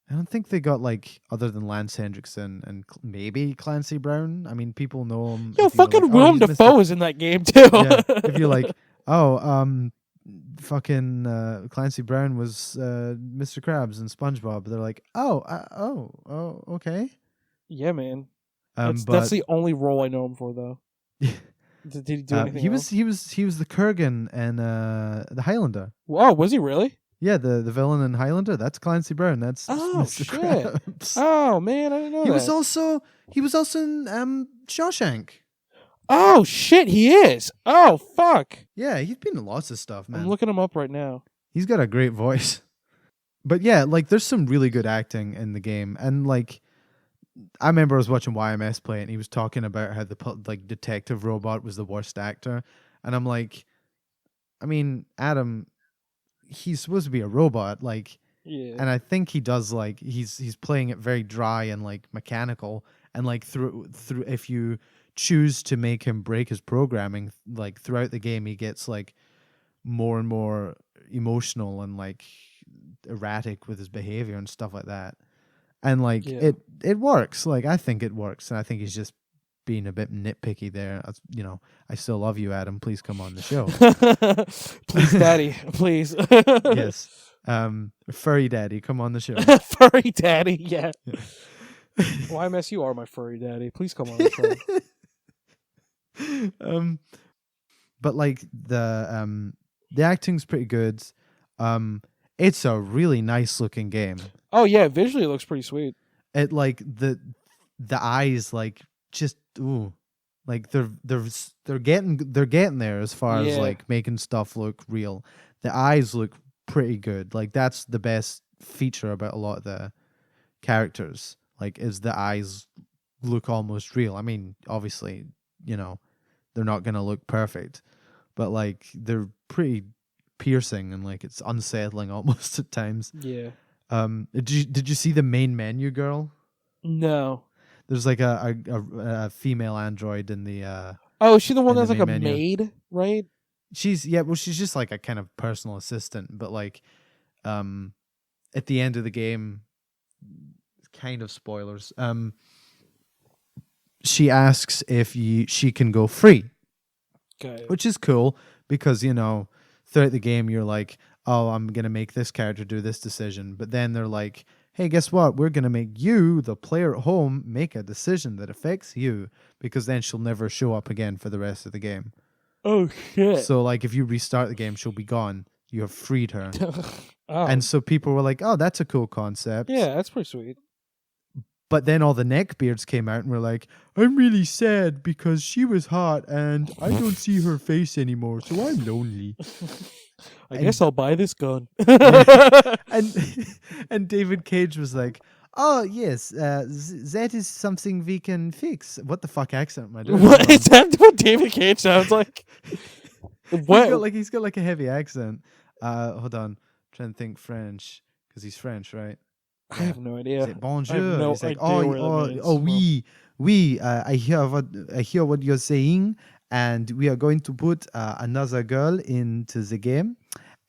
Speaker 1: don't think they got like other than Lance Hendrickson and maybe Clancy Brown. I mean, people know him.
Speaker 2: Yo, fucking Willem Dafoe is in that game too.
Speaker 1: Yeah. If you're like, fucking Clancy Brown was Mr. Krabs and SpongeBob, they're like, okay.
Speaker 2: Yeah, man. That's the only role I know him for, though. Did he do anything else?
Speaker 1: He was the Kurgan and the Highlander.
Speaker 2: Wow, was he really?
Speaker 1: Yeah, the villain in Highlander. That's Clancy Brown. That's Mr. Krabs.
Speaker 2: Oh man, I didn't know
Speaker 1: he was also in Shawshank.
Speaker 2: Oh shit, he is. Oh fuck.
Speaker 1: Yeah, he's been in lots of stuff, man.
Speaker 2: I'm looking him up right now.
Speaker 1: He's got a great voice. But yeah, like there's some really good acting in the game, and like. I remember I was watching YMS play and he was talking about how the detective robot was the worst actor, and I'm like, I mean, Adam, he's supposed to be a robot, like, and I think he does like he's playing it very dry and like mechanical, and like through if you choose to make him break his programming, like throughout the game he gets like more and more emotional and like erratic with his behavior and stuff like that. And like it works. Like I think it works, and I think he's just being a bit nitpicky there. You know, I still love you, Adam. Please come on the show.
Speaker 2: Please, Daddy. Please.
Speaker 1: Yes. Furry Daddy, come on the show.
Speaker 2: Furry Daddy, yeah. YMS, you are my furry daddy. Please come on the show.
Speaker 1: But like the acting's pretty good. It's a really nice looking game.
Speaker 2: Oh yeah, visually it looks pretty sweet.
Speaker 1: It like the eyes like just like they're getting there as far as like making stuff look real. The eyes look pretty good. Like that's the best feature about a lot of the characters. Like is the eyes look almost real. I mean, obviously, you know, they're not gonna look perfect, but like they're pretty piercing and like it's unsettling almost at times.
Speaker 2: Yeah.
Speaker 1: Did you see the main menu girl?
Speaker 2: No.
Speaker 1: There's like a female android in the
Speaker 2: oh, is she the one that's like a
Speaker 1: menu.
Speaker 2: maid, right?
Speaker 1: She's just like a kind of personal assistant, but like at the end of the game, kind of spoilers, she asks if she can go free.
Speaker 2: Okay.
Speaker 1: Which is cool because, you know, throughout the game you're like, oh, I'm going to make this character do this decision. But then they're like, hey, guess what? We're going to make you, the player at home, make a decision that affects you, because then she'll never show up again for the rest of the game.
Speaker 2: Oh, shit.
Speaker 1: So, like, if you restart the game, she'll be gone. You have freed her.
Speaker 2: Oh.
Speaker 1: And so people were like, oh, that's a cool concept.
Speaker 2: Yeah, that's pretty sweet.
Speaker 1: But then all the neckbeards came out and were like, I'm really sad because she was hot and I don't see her face anymore, so I'm lonely.
Speaker 2: I guess I'll buy this gun.
Speaker 1: Yeah. And David Cage was like, oh, yes, that is something we can fix. What the fuck accent am I doing?
Speaker 2: What? Is that what David Cage sounds like? What?
Speaker 1: He's got like a heavy accent. Hold on. I'm trying to think French, because he's French, right?
Speaker 2: I have no idea.
Speaker 1: He's like, bonjour.
Speaker 2: I have no
Speaker 1: he's like,
Speaker 2: idea
Speaker 1: oui, I hear what you're saying, and we are going to put another girl into the game,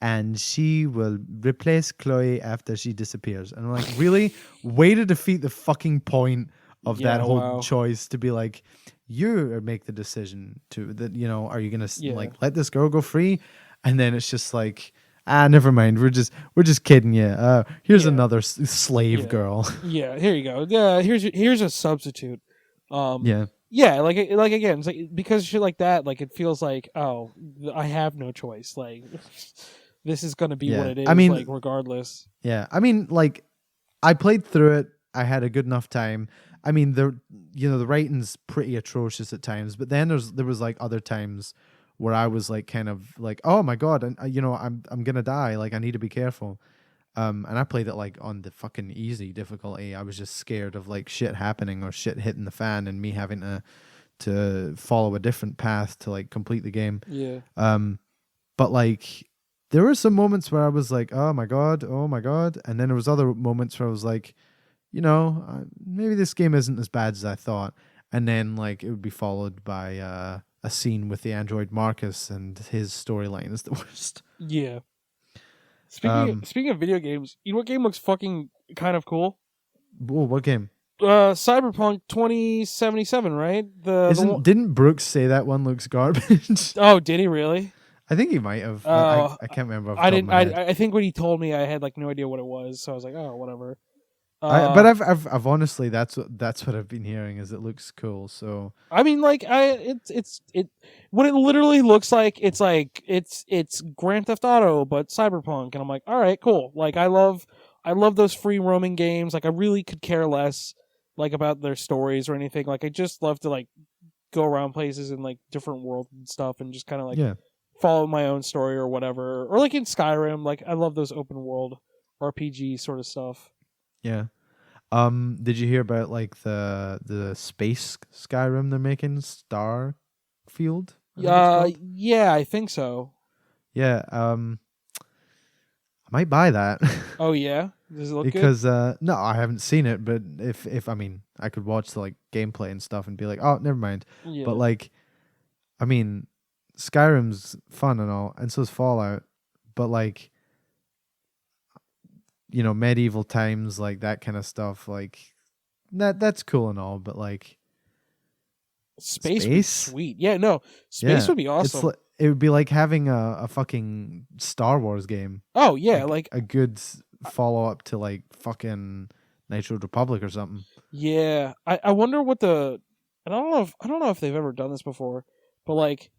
Speaker 1: and she will replace Chloe after she disappears. And I'm like, really? Way to defeat the fucking point of that whole choice, to be like, you make the decision to that. You know, are you gonna like let this girl go free? and then it's just like, never mind. We're just kidding you. Here's another slave girl.
Speaker 2: Yeah, here you go. Yeah, here's a substitute.
Speaker 1: Yeah.
Speaker 2: Yeah, like again, it's like, because shit like that, like it feels like, oh, I have no choice. Like this is gonna be what it is.
Speaker 1: I mean,
Speaker 2: like regardless.
Speaker 1: Yeah, I mean, like I played through it. I had a good enough time. I mean, the writing's pretty atrocious at times, but then there was like other times where I was like kind of like, oh my god, and I'm gonna die. Like I need to be careful. And I played it like on the fucking easy difficulty. I was just scared of like shit happening or shit hitting the fan and me having to follow a different path to like complete the game.
Speaker 2: Yeah.
Speaker 1: But like there were some moments where I was like, oh my god, and then there was other moments where I was like, maybe this game isn't as bad as I thought. And then like it would be followed by a scene with the android Marcus, and his storyline is the worst.
Speaker 2: Yeah. Speaking of video games, you know what game looks fucking kind of cool?
Speaker 1: Whoa, what game?
Speaker 2: Cyberpunk 2077, right?
Speaker 1: Didn't Brooks say that one looks garbage?
Speaker 2: Oh, did he really?
Speaker 1: I think he might have. I can't remember.
Speaker 2: I didn't. I think when he told me, I had like no idea what it was, so I was like, oh, whatever.
Speaker 1: But I've honestly, that's what I've been hearing, is it looks cool. So
Speaker 2: I mean, like what it literally looks like. It's Grand Theft Auto, but Cyberpunk, and I'm like, all right, cool. Like I love those free roaming games. Like I really could care less like about their stories or anything. Like I just love to like go around places and like different worlds and stuff, and just kind of like follow my own story or whatever. Or like in Skyrim, like I love those open world RPG sort of stuff.
Speaker 1: Yeah. Did you hear about like the space Skyrim they're making, Starfield?
Speaker 2: Yeah, I think so.
Speaker 1: Yeah. I might buy that.
Speaker 2: Oh yeah, does it look
Speaker 1: because no, I haven't seen it, but if I mean, I could watch the like gameplay and stuff and be like, oh, never mind.
Speaker 2: Yeah.
Speaker 1: But like, I mean, Skyrim's fun and all, and so is Fallout, but like, medieval times, like that kind of stuff, like that's cool and all, but like
Speaker 2: space would be sweet. Yeah, no, space would be awesome.
Speaker 1: It would be like having a fucking Star Wars game.
Speaker 2: Oh yeah, like
Speaker 1: a good follow up to like fucking Nitro Republic or something.
Speaker 2: Yeah, I wonder what I don't know if they've ever done this before, but like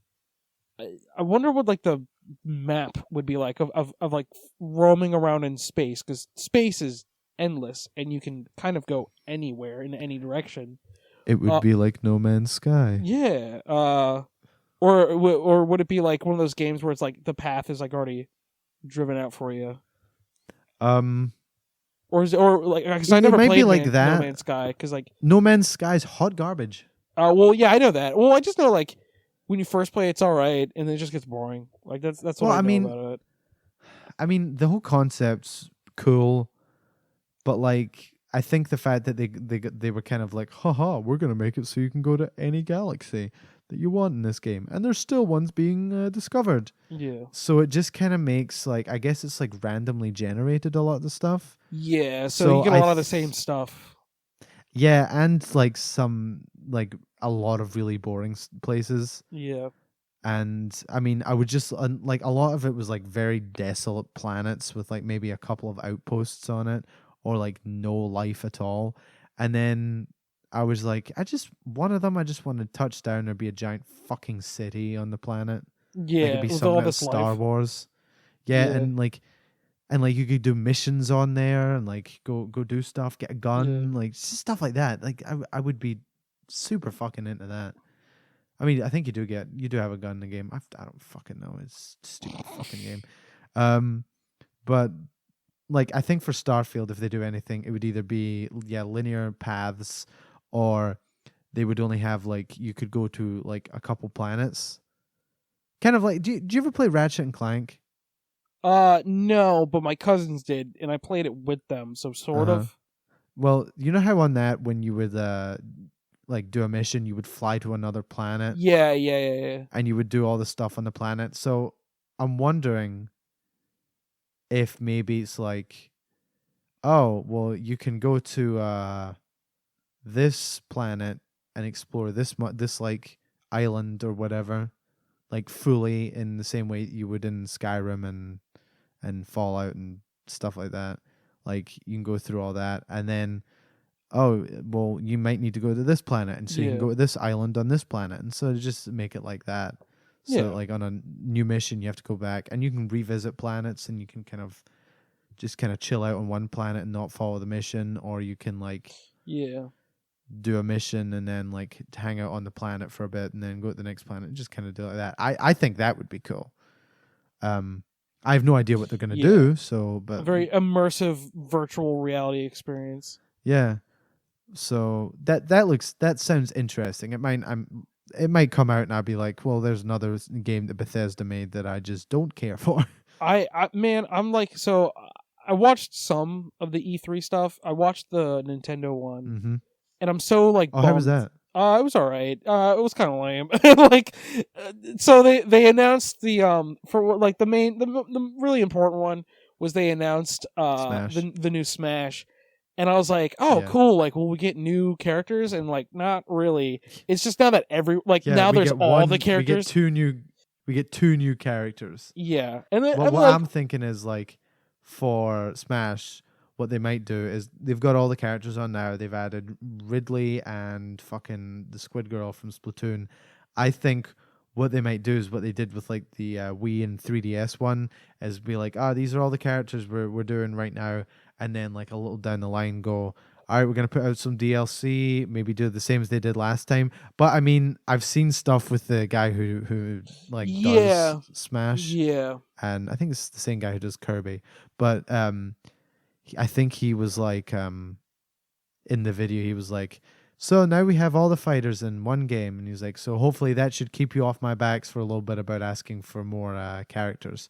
Speaker 2: I wonder what like the map would be like of like roaming around in space, because space is endless and you can kind of go anywhere in any direction.
Speaker 1: It would be like No Man's Sky.
Speaker 2: Yeah. Or would it be like one of those games where it's like the path is like already driven out for you? Or is it, or like, because I never played
Speaker 1: like that.
Speaker 2: No Man's Sky, because like
Speaker 1: No Man's Sky's hot garbage.
Speaker 2: Well, yeah, I know that. Well, I just know like when you first play, it's all right, and then it just gets boring. Like that's what I know about it.
Speaker 1: I mean, the whole concept's cool, but like I think the fact that they were kind of like, haha, we're gonna make it so you can go to any galaxy that you want in this game, and there's still ones being discovered.
Speaker 2: Yeah.
Speaker 1: So it just kind of makes like, I guess it's like randomly generated a lot of the stuff.
Speaker 2: Yeah. So you get a lot of the same stuff.
Speaker 1: Yeah, and like a lot of really boring places.
Speaker 2: Yeah.
Speaker 1: And I mean, I would just like, a lot of it was like very desolate planets with like maybe a couple of outposts on it, or like no life at all. And then I was like, I just wanted to touch down or be a giant fucking city on the planet.
Speaker 2: Yeah,
Speaker 1: like, it'd be
Speaker 2: with
Speaker 1: something
Speaker 2: all
Speaker 1: out
Speaker 2: this
Speaker 1: of Star
Speaker 2: life.
Speaker 1: Wars. Yeah, and like you could do missions on there and like go do stuff, get a gun, like just stuff like that. Like I would be super fucking into that. I mean, I think you do have a gun in the game. I don't fucking know. It's a stupid fucking game. But like, I think for Starfield, if they do anything, it would either be linear paths, or they would only have like, you could go to like a couple planets. Kind of like, do you ever play Ratchet and Clank?
Speaker 2: No, but my cousins did, and I played it with them, so sort of.
Speaker 1: Well, you know how on that, when you would like do a mission, you would fly to another planet?
Speaker 2: Yeah.
Speaker 1: And you would do all the stuff on the planet. So I'm wondering if maybe it's like, oh, well, you can go to this planet and explore this like island or whatever like fully in the same way you would in Skyrim and Fallout and stuff like that. Like you can go through all that, and then you might need to go to this planet, and so you can go to this island on this planet, and so just make it like that. So like on a new mission, you have to go back, and you can revisit planets, and you can kind of chill out on one planet and not follow the mission, or you can like do a mission and then like hang out on the planet for a bit and then go to the next planet and just kind of do it like that. I think that would be cool. I have no idea what they're gonna do, but
Speaker 2: a very immersive virtual reality experience.
Speaker 1: Yeah. So that sounds interesting. It might come out and I'll be like, well, there's another game that Bethesda made that I just don't care for.
Speaker 2: I'm like, so I watched some of the E3 stuff. I watched the Nintendo one, and I'm so like, bummed.
Speaker 1: How was that?
Speaker 2: It was all right. It was kind of lame. Like, so they announced the for like the really important one was they announced the new Smash. And I was like, cool. Like, will we get new characters? And like, not really. It's just now that now there's all the characters.
Speaker 1: We get two new characters.
Speaker 2: Yeah. And then,
Speaker 1: what I'm thinking is like for Smash, what they might do is they've got all the characters on now. They've added Ridley and fucking the Squid Girl from Splatoon. I think what they might do is what they did with like the Wii and 3DS one is be like, these are all the characters we're doing right now. And then like a little down the line go, all right, we're going to put out some DLC, maybe do the same as they did last time. But I mean, I've seen stuff with the guy who like does Smash.
Speaker 2: Yeah.
Speaker 1: And I think it's the same guy who does Kirby. But I think he was like, in the video, he was like, so now we have all the fighters in one game. And he's like, so hopefully that should keep you off my backs for a little bit about asking for more characters.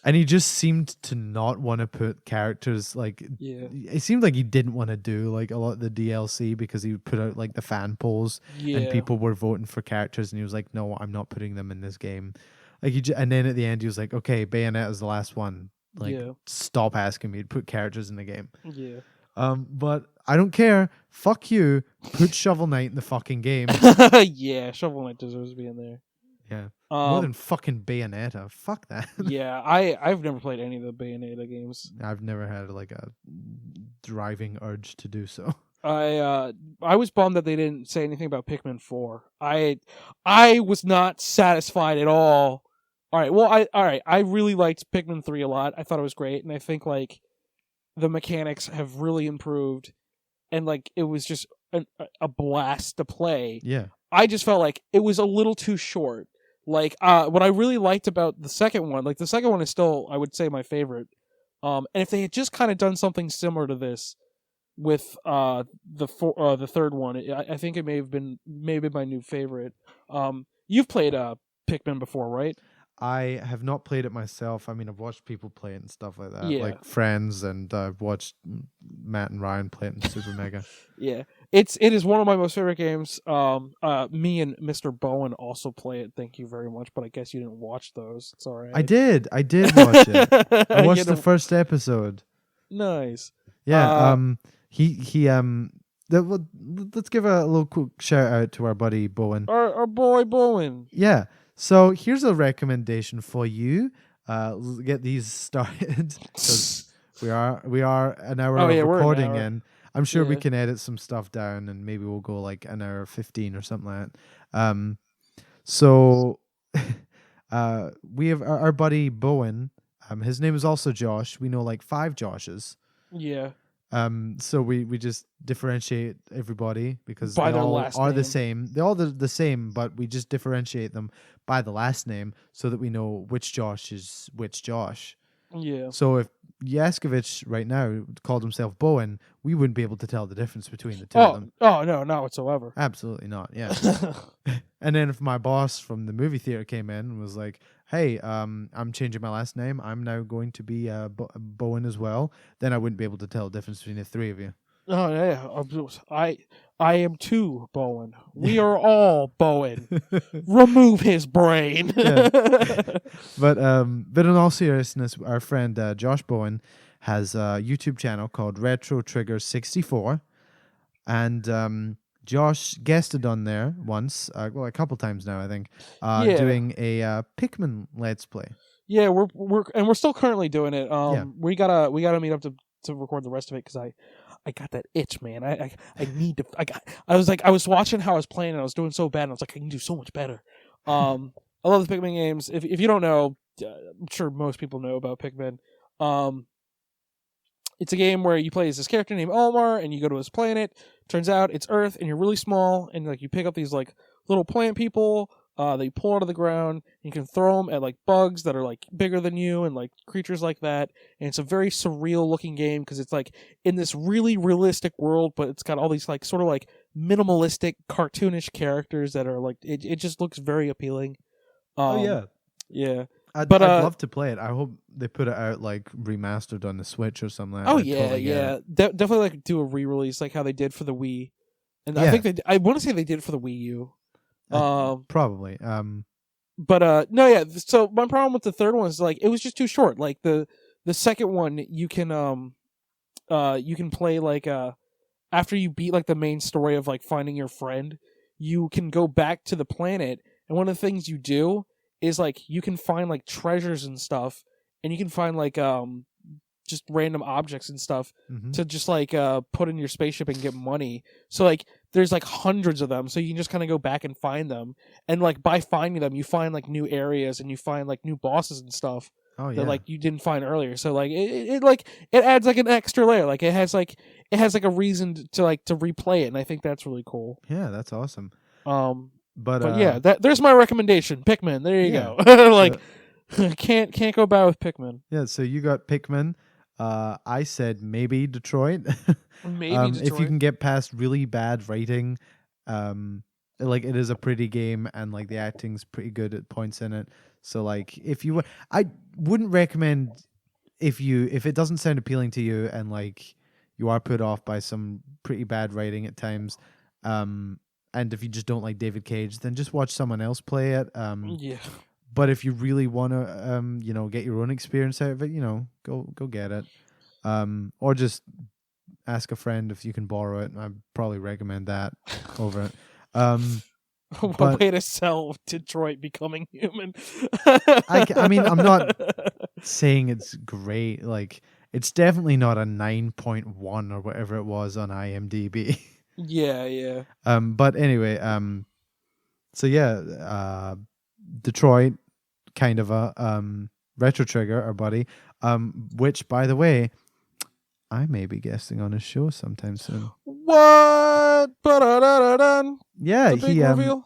Speaker 1: And he just seemed to not want to put characters like. Yeah. It seemed like he didn't want to do like a lot of the DLC because he would put out like the fan polls and people were voting for characters, and he was like, "No, I'm not putting them in this game." Like and then at the end he was like, "Okay, Bayonetta is the last one. Like, stop asking me to put characters in the game."
Speaker 2: Yeah.
Speaker 1: But I don't care. Fuck you. Put Shovel Knight in the fucking game.
Speaker 2: Yeah, Shovel Knight deserves to be in there.
Speaker 1: Yeah. More than fucking Bayonetta. Fuck that.
Speaker 2: Yeah, I've never played any of the Bayonetta games.
Speaker 1: I've never had like a driving urge to do so.
Speaker 2: I was bummed that they didn't say anything about Pikmin 4. I was not satisfied at all. All right, I really liked Pikmin 3 a lot. I thought it was great, and I think like the mechanics have really improved, and like it was just a blast to play.
Speaker 1: Yeah.
Speaker 2: I just felt like it was a little too short. Like, what I really liked about the second one, like the second one is still, I would say, my favorite. And if they had just kind of done something similar to this with the third one, I think it may have been my new favorite. You've played Pikmin before, right?
Speaker 1: I have not played it myself. I mean, I've watched people play it and stuff like that, like friends, and I've watched Matt and Ryan play it in Super Mega.
Speaker 2: Yeah, it is one of my most favorite games. Me and Mr. Bowen also play it. Thank you very much, but I guess you didn't watch those. It's all right.
Speaker 1: I did watch it. I watched the first episode.
Speaker 2: Nice.
Speaker 1: Yeah. Let's give a little quick shout out to our buddy Bowen.
Speaker 2: Our boy Bowen.
Speaker 1: Yeah. So here's a recommendation for you. Get these started because we are an hour of recording in. I'm sure we can edit some stuff down, and maybe we'll go like an hour 15 or something like that. So we have our buddy Bowen. His name is also Josh. We know like 5 Joshes.
Speaker 2: Yeah.
Speaker 1: So we just differentiate everybody because
Speaker 2: by
Speaker 1: they all
Speaker 2: last
Speaker 1: are
Speaker 2: name.
Speaker 1: the same. They're all the same, but we just differentiate them by the last name so that we know which Josh is which Josh.
Speaker 2: Yeah.
Speaker 1: So if Yaskovich right now called himself Bowen, we wouldn't be able to tell the difference between the two of them.
Speaker 2: Oh, no, not whatsoever.
Speaker 1: Absolutely not, yeah. And then if my boss from the movie theater came in and was like, hey, I'm changing my last name, I'm now going to be Bowen as well, then I wouldn't be able to tell the difference between the 3 of you.
Speaker 2: Oh, yeah. I am too Bowen. We are all Bowen. Remove his brain.
Speaker 1: But in all seriousness, our friend Josh Bowen has a YouTube channel called RetroTrigger 64, and Josh guested on there once, well, a couple times now, I think,
Speaker 2: Yeah.
Speaker 1: doing a Pikmin Let's Play.
Speaker 2: Yeah, we're still currently doing it.
Speaker 1: Yeah.
Speaker 2: We gotta meet up to record the rest of it because I got that itch, man. I need to. I was watching how I was playing and I was doing so bad. And I was like, I can do so much better. I love the Pikmin games. If you don't know, I'm sure most people know about Pikmin. It's a game where you play as this character named Omar, and you go to his planet. Turns out it's Earth, and you're really small, and like you pick up these like little plant people. That you pull out of the ground. You can throw them at like bugs that are like bigger than you, and like creatures like that. And it's a very surreal looking game because it's like in this really realistic world, but it's got all these like sort of like minimalistic, cartoonish characters that are like it just looks very appealing. Yeah.
Speaker 1: I'd love to play it. I hope they put it out like remastered on the Switch or something like that.
Speaker 2: Oh yeah. Definitely like do a re-release like how they did for the Wii. And
Speaker 1: Yeah.
Speaker 2: I want to say they did it for the Wii U.
Speaker 1: Probably.
Speaker 2: But no, yeah. So my problem with the third one is like it was just too short. Like the second one, you can play like after you beat like the main story of like finding your friend, you can go back to the planet, and one of the things you do is like you can find like treasures and stuff, and you can find like just random objects and stuff to just like put in your spaceship and get money. So like there's like hundreds of them, so you can just kind of go back and find them, and like by finding them you find like new areas and you find like new bosses and stuff that like you didn't find earlier. So like it adds like an extra layer. Like it has like a reason to replay it, and I think that's really cool.
Speaker 1: Yeah, that's awesome.
Speaker 2: But yeah, there's my recommendation. Pikmin. There you go. Like can't go bad with Pikmin.
Speaker 1: Yeah, so you got Pikmin. I said maybe Detroit.
Speaker 2: Maybe Detroit.
Speaker 1: If you can get past really bad writing, like it is a pretty game and like the acting's pretty good at points in it. So like I wouldn't recommend if it doesn't sound appealing to you and like you are put off by some pretty bad writing at times, and if you just don't like David Cage, then just watch someone else play it.
Speaker 2: Yeah.
Speaker 1: But if you really want to, get your own experience out of it, go get it. Or just ask a friend if you can borrow it. I'd probably recommend that over it.
Speaker 2: What way to sell Detroit Becoming Human?
Speaker 1: I mean, I'm not saying it's great. Like, it's definitely not a 9.1 or whatever it was on IMDb.
Speaker 2: Yeah.
Speaker 1: But anyway, so yeah, Detroit, kind of a RetroTrigger, our buddy, which, by the way, I may be guesting on his show sometime soon.
Speaker 2: What?
Speaker 1: Yeah,
Speaker 2: reveal?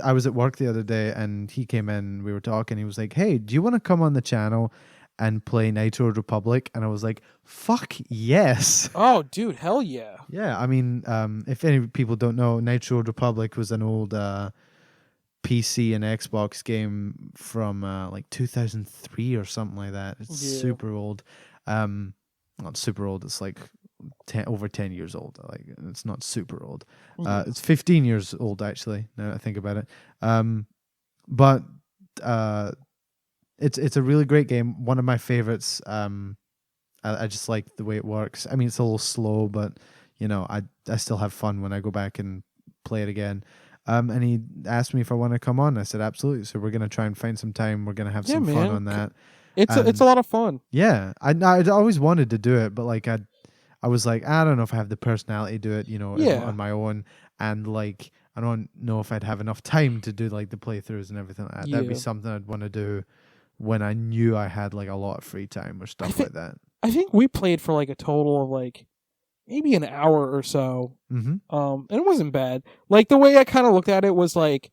Speaker 1: I was at work the other day and he came in, we were talking, he was like, hey, do you want to come on the channel and play Nitro Republic? And I was like, fuck yes.
Speaker 2: Oh, dude, hell yeah.
Speaker 1: Yeah, I mean, if any people don't know, Nitro Republic was an old PC and Xbox game from like 2003 or something like that. It's super old. Not super old, it's like over 10 years old. Like, it's not super old. It's 15 years old actually, now that I think about it. But it's a really great game, one of my favorites. I just like the way it works. I mean, it's a little slow, but I still have fun when I go back and play it again. And he asked me if I want to come on. I said absolutely. So we're gonna try and find some time. We're gonna have some fun on that.
Speaker 2: It's a lot of fun.
Speaker 1: Yeah, I'd always wanted to do it, but like I was like, I don't know if I have the personality to do it, on my own, and like I don't know if I'd have enough time to do like the playthroughs and everything like that. That'd be something I'd want to do when I knew I had like a lot of free time or stuff like that.
Speaker 2: I think we played for like a total of like maybe an hour or so.
Speaker 1: Mm-hmm.
Speaker 2: And it wasn't bad. Like the way I kind of looked at it was like,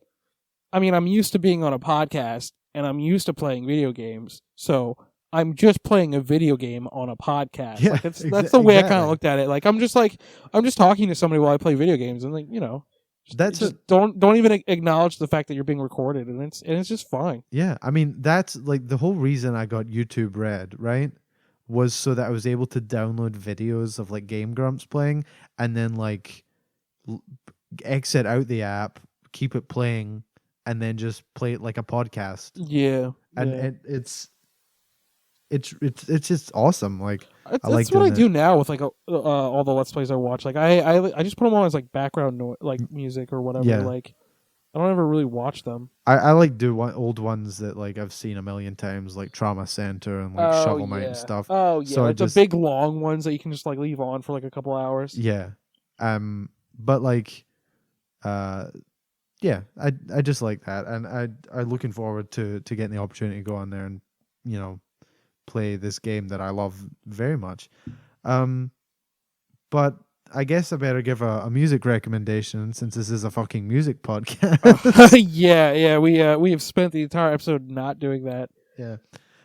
Speaker 2: I mean, I'm used to being on a podcast and I'm used to playing video games. So I'm just playing a video game on a podcast.
Speaker 1: Yeah,
Speaker 2: like that's the way I kind of looked at it. Like I'm just talking to somebody while I play video games, and like don't even acknowledge the fact that you're being recorded, and it's just fine.
Speaker 1: Yeah, I mean that's like the whole reason I got YouTube Red, right? Was so that I was able to download videos of like Game Grumps playing, and then like exit out the app, keep it playing, and then just play it like a podcast.
Speaker 2: Yeah,
Speaker 1: and it's just awesome. Like
Speaker 2: That's what I do now with like all the Let's Plays I watch. Like I just put them on as like background like music or whatever.
Speaker 1: Yeah.
Speaker 2: Like I don't ever really watch them.
Speaker 1: I like old ones that like I've seen a million times, like Trauma Center and like Shovel Knight and stuff.
Speaker 2: Oh yeah,
Speaker 1: so
Speaker 2: like the big long ones that you can just like leave on for like a couple hours.
Speaker 1: Yeah, but like, yeah, I just like that, and I'm looking forward to getting the opportunity to go on there and play this game that I love very much. But I guess I better give a music recommendation since this is a fucking music podcast.
Speaker 2: Yeah, we have spent the entire episode not doing that.
Speaker 1: Yeah,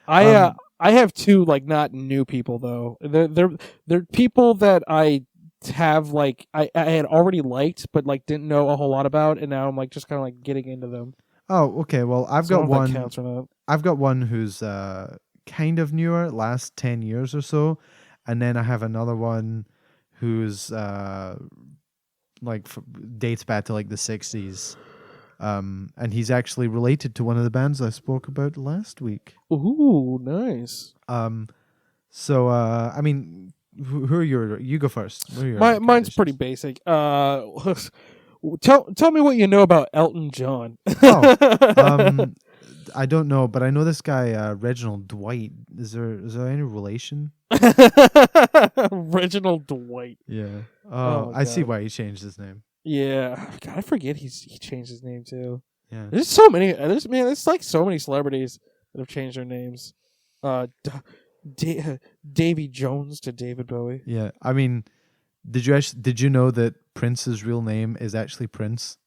Speaker 2: I have two like not new people though. They're people that I have like I had already liked but like didn't know a whole lot about, and now I'm like just kind of like getting into them.
Speaker 1: Oh, okay. Well, I've got one.
Speaker 2: Counts or not.
Speaker 1: I've got one who's kind of newer, last 10 years or so, and then I have another one who's dates back to like the 60s, and he's actually related to one of the bands I spoke about last week.
Speaker 2: Ooh, nice.
Speaker 1: So I mean, who are you go first.
Speaker 2: Mine's pretty basic. Tell me what you know about Elton John.
Speaker 1: I don't know, but I know this guy Reginald Dwight. Is there any relation?
Speaker 2: Reginald Dwight.
Speaker 1: Yeah. Oh, I see why he changed his name.
Speaker 2: Yeah. God, I forget he changed his name too.
Speaker 1: Yeah.
Speaker 2: There's so many. There's like so many celebrities that have changed their names. Davy Jones to David Bowie.
Speaker 1: Yeah. I mean, did you know that Prince's real name is actually Prince?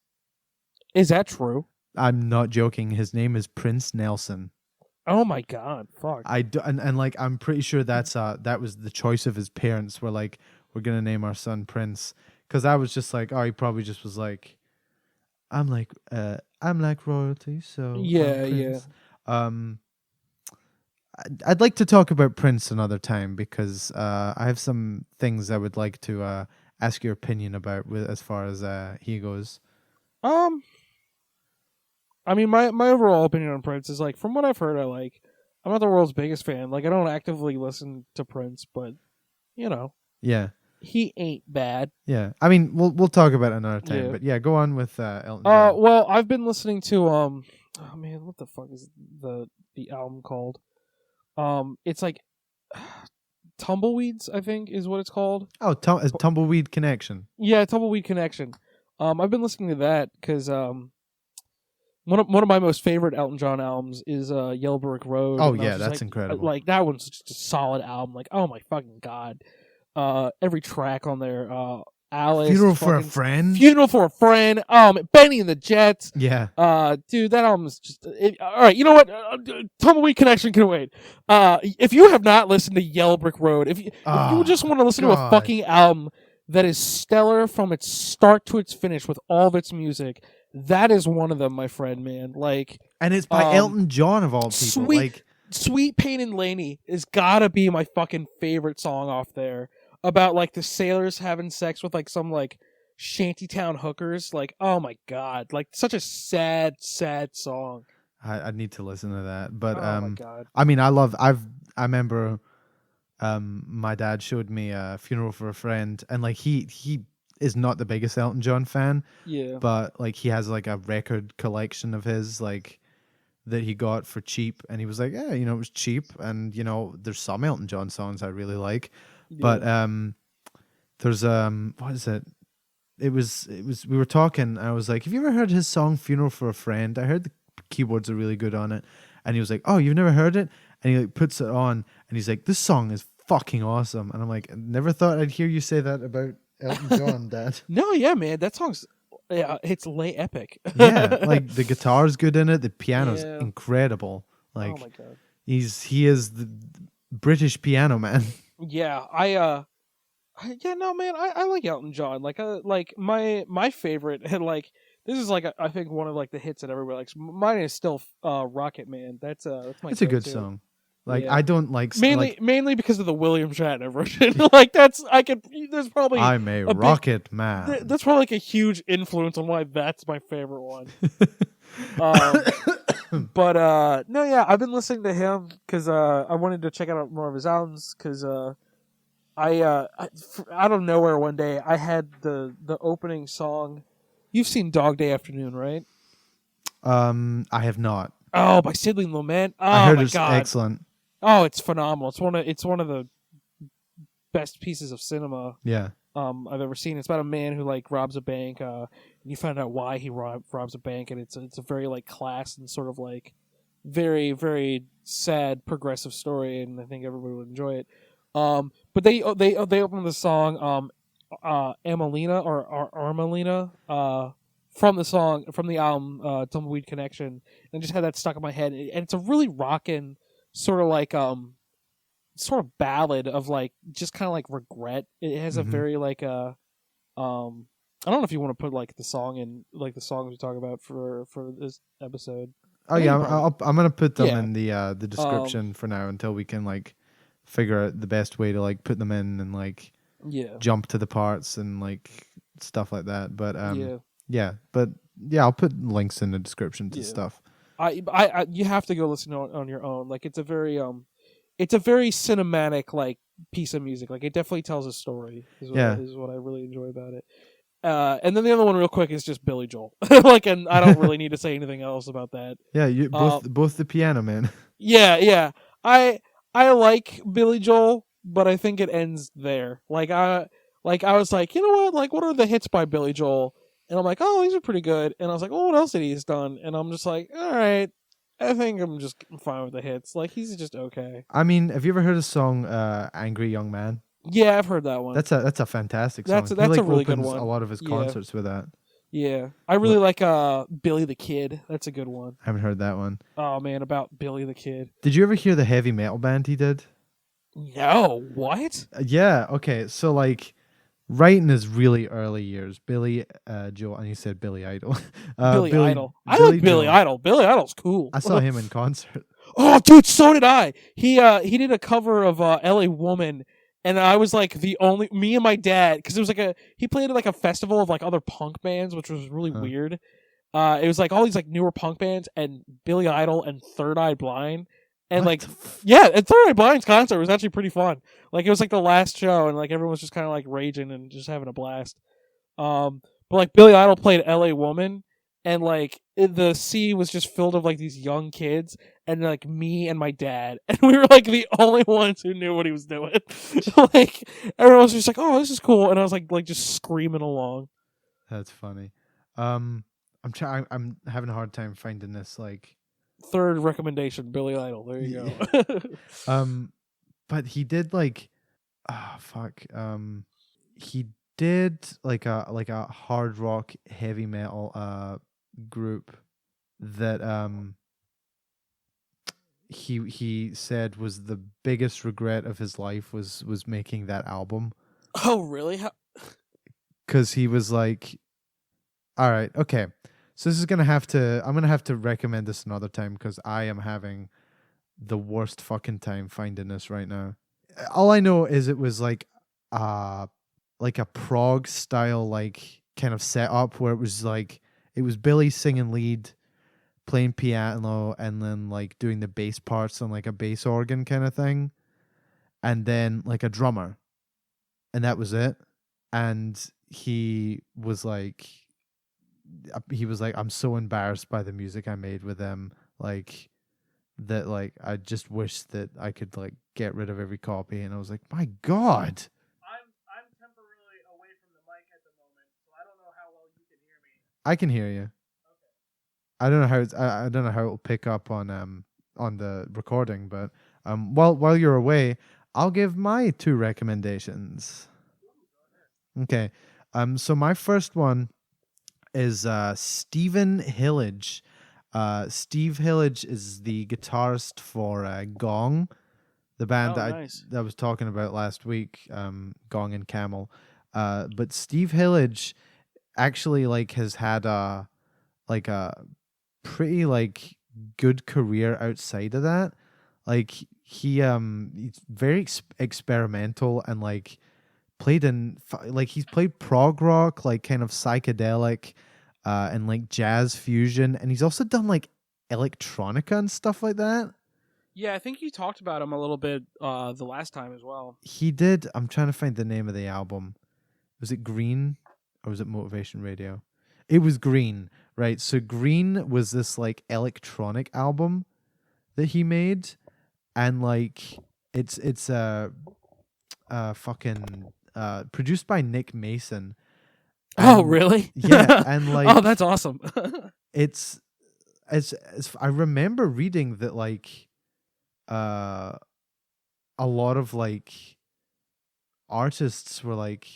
Speaker 2: Is that true?
Speaker 1: I'm not joking. His name is Prince Nelson.
Speaker 2: Oh my God! Fuck.
Speaker 1: And like I'm pretty sure that was the choice of his parents. Were like, we're gonna name our son Prince, because I was just like, oh, he probably just was like, I'm like royalty, so
Speaker 2: yeah.
Speaker 1: I'd like to talk about Prince another time because I have some things I would like to ask your opinion about as far as he goes.
Speaker 2: I mean, my overall opinion on Prince is like, from what I've heard, I'm not the world's biggest fan. Like, I don't actively listen to Prince, but
Speaker 1: yeah,
Speaker 2: he ain't bad.
Speaker 1: Yeah, I mean, we'll talk about it another time. Yeah. But yeah, go on with Elton John.
Speaker 2: Well, I've been listening to oh man, what the fuck is the album called? It's like Tumbleweeds, I think, is what it's called.
Speaker 1: Oh, Tumbleweed Connection.
Speaker 2: Yeah, Tumbleweed Connection. I've been listening to that because one of my most favorite Elton John albums is Yellow Brick Road.
Speaker 1: Oh yeah, that's incredible.
Speaker 2: Like that one's just a solid album. Like, oh my fucking God. Every track on there, Alice,
Speaker 1: Funeral for a Friend,
Speaker 2: Benny and the Jets.
Speaker 1: Yeah.
Speaker 2: Dude, that album's just all right. You know what? Tumbleweed Connection can wait. If you have not listened to Yellow Brick Road, if you just want to listen to a fucking album that is stellar from its start to its finish with all of its music, that is one of them, my friend, man. Like,
Speaker 1: and it's by Elton John of all people.
Speaker 2: Sweet Pain and Laney has gotta be my fucking favorite song off there. About like the sailors having sex with like some like shantytown hookers. Like, oh my God, like such a sad song.
Speaker 1: I need to listen to that. But
Speaker 2: oh my God.
Speaker 1: I mean, I remember my dad showed me Funeral for a Friend, and like he is not the biggest Elton John fan.
Speaker 2: Yeah.
Speaker 1: But like he has like a record collection of his like that he got for cheap, and he was like, yeah, it was cheap, and there's some Elton John songs I really like. Yeah. But there's what is it? It was we were talking. I was like, have you ever heard his song Funeral for a Friend? I heard the keyboards are really good on it. And he was like, oh, you've never heard it? And he like puts it on and he's like, this song is fucking awesome. And I'm like, I never thought I'd hear you say that about Elton John, Dad.
Speaker 2: No, yeah, man, that song's it's lay epic.
Speaker 1: Yeah, like the guitar's good in it, the piano's incredible. Like,
Speaker 2: oh my God.
Speaker 1: He is the British piano man.
Speaker 2: Yeah, I like Elton John. Like my favorite, and like this is like I think one of like the hits that everybody likes. Mine is still Rocket Man. That's my.
Speaker 1: It's a good song. Like I don't like
Speaker 2: mainly because of the William Shatner version. Like there's probably
Speaker 1: I'm a rocket man.
Speaker 2: That's probably like a huge influence on why that's my favorite one. But no, yeah, I've been listening to him because I wanted to check out more of his albums because out of nowhere one day I had the opening song. You've seen Dog Day Afternoon, right?
Speaker 1: I have not.
Speaker 2: Oh, by Sidney Lumet. Oh
Speaker 1: I heard
Speaker 2: my
Speaker 1: it's
Speaker 2: god.
Speaker 1: excellent.
Speaker 2: Oh, it's phenomenal. It's one of the best pieces of cinema
Speaker 1: Yeah.
Speaker 2: I've ever seen. It's about a man who like robs a bank, and you find out why he robs a bank, and it's a very like class and sort of like very very sad progressive story, and I think everybody would enjoy it. But they open the song Amelina or Armelina from the album Tumbleweed Connection, and I just had that stuck in my head, and it's a really rockin' sort of like sort of ballad of like just kind of like regret. It has a very like I don't know if you want to put like the song in like the songs we talk about for this episode.
Speaker 1: Oh yeah, I'm gonna put them in the description for now until we can like figure out the best way to like put them in and like jump to the parts and like stuff like that. But I'll put links in the description to stuff.
Speaker 2: I you have to go listen to it on your own. Like it's a very cinematic like piece of music. Like it definitely tells a story. Is what I really enjoy about it. And then the other one, real quick, is just Billy Joel. Like, and I don't really need to say anything else about that.
Speaker 1: Yeah, you both the piano man.
Speaker 2: Yeah. I like Billy Joel, but I think it ends there. Like I was like, you know what? Like, what are the hits by Billy Joel? And I'm like, oh, these are pretty good. And I was like, oh, what else did he's done? And I'm just like, all right, I think I'm just fine with the hits. Like, he's just okay.
Speaker 1: I mean, have you ever heard the song "Angry Young Man"?
Speaker 2: Yeah, I've heard that one.
Speaker 1: That's a fantastic song.
Speaker 2: That's a really good one.
Speaker 1: A lot of his concerts with that.
Speaker 2: Yeah, I really like Billy the Kid. That's a good one.
Speaker 1: I haven't heard that one.
Speaker 2: Oh man, about Billy the Kid.
Speaker 1: Did you ever hear the heavy metal band he did?
Speaker 2: No, what?
Speaker 1: Yeah. Okay. So like, right in his really early years, Billy Joel, and you said Billy Idol.
Speaker 2: Billy Idol. I like Billy Idol. Billy Idol's cool.
Speaker 1: I saw him in concert.
Speaker 2: Oh, dude, so did I. He did a cover of "L.A. Woman." And I was like me and my dad, because it was like he played at like a festival of like other punk bands, which was really weird. It was like all these like newer punk bands and Billy Idol and Third Eye Blind. And and Third Eye Blind's concert was actually pretty fun. Like it was like the last show and like everyone was just kind of like raging and just having a blast. But like Billy Idol played L.A. Woman, and like the sea was just filled with like these young kids and like me and my dad, and we were like the only ones who knew what he was doing. Like everyone was just like, oh, this is cool, and I was like just screaming along.
Speaker 1: That's funny. I'm having a hard time finding this like
Speaker 2: third recommendation, Billy Idol. There you go.
Speaker 1: But he did like he did like a hard rock heavy metal group that he said was the biggest regret of his life was making that album.
Speaker 2: Oh really?
Speaker 1: Because he was like, all right, okay, so I'm gonna have to recommend this another time because I am having the worst fucking time finding this right now. All I know is it was like a prog style like kind of setup where it was Billy singing lead, playing piano, and then like doing the bass parts on like a bass organ kind of thing, and then like a drummer, and that was it. And he was like, I'm so embarrassed by the music I made with them, like that, like I just wish that I could like get rid of every copy. And I was like, my God.
Speaker 2: I'm temporarily away from the mic at the moment, so I don't know how well you can hear me.
Speaker 1: I can hear you. Okay. I don't know how it'll pick up on the recording, but while you're away, I'll give my 2 recommendations. Okay. So my first one is Stephen Hillage. Steve Hillage is the guitarist for Gong, the band that I was talking about last week, Gong and Camel. But Steve Hillage actually like has had a pretty like good career outside of that. Like he's very experimental and like he's played prog rock, like kind of psychedelic, and like jazz fusion, and he's also done like electronica and stuff like that.
Speaker 2: Yeah, I think you talked about him a little bit the last time as well.
Speaker 1: He did. I'm trying to find the name of the album. Was it Green or was it Motivation Radio? It was Green, right? So Green was this like electronic album that he made, and like it's fucking produced by Nick Mason.
Speaker 2: Oh,
Speaker 1: And,
Speaker 2: really?
Speaker 1: Yeah, and like
Speaker 2: oh, that's awesome.
Speaker 1: it's as I remember reading that like a lot of like artists were like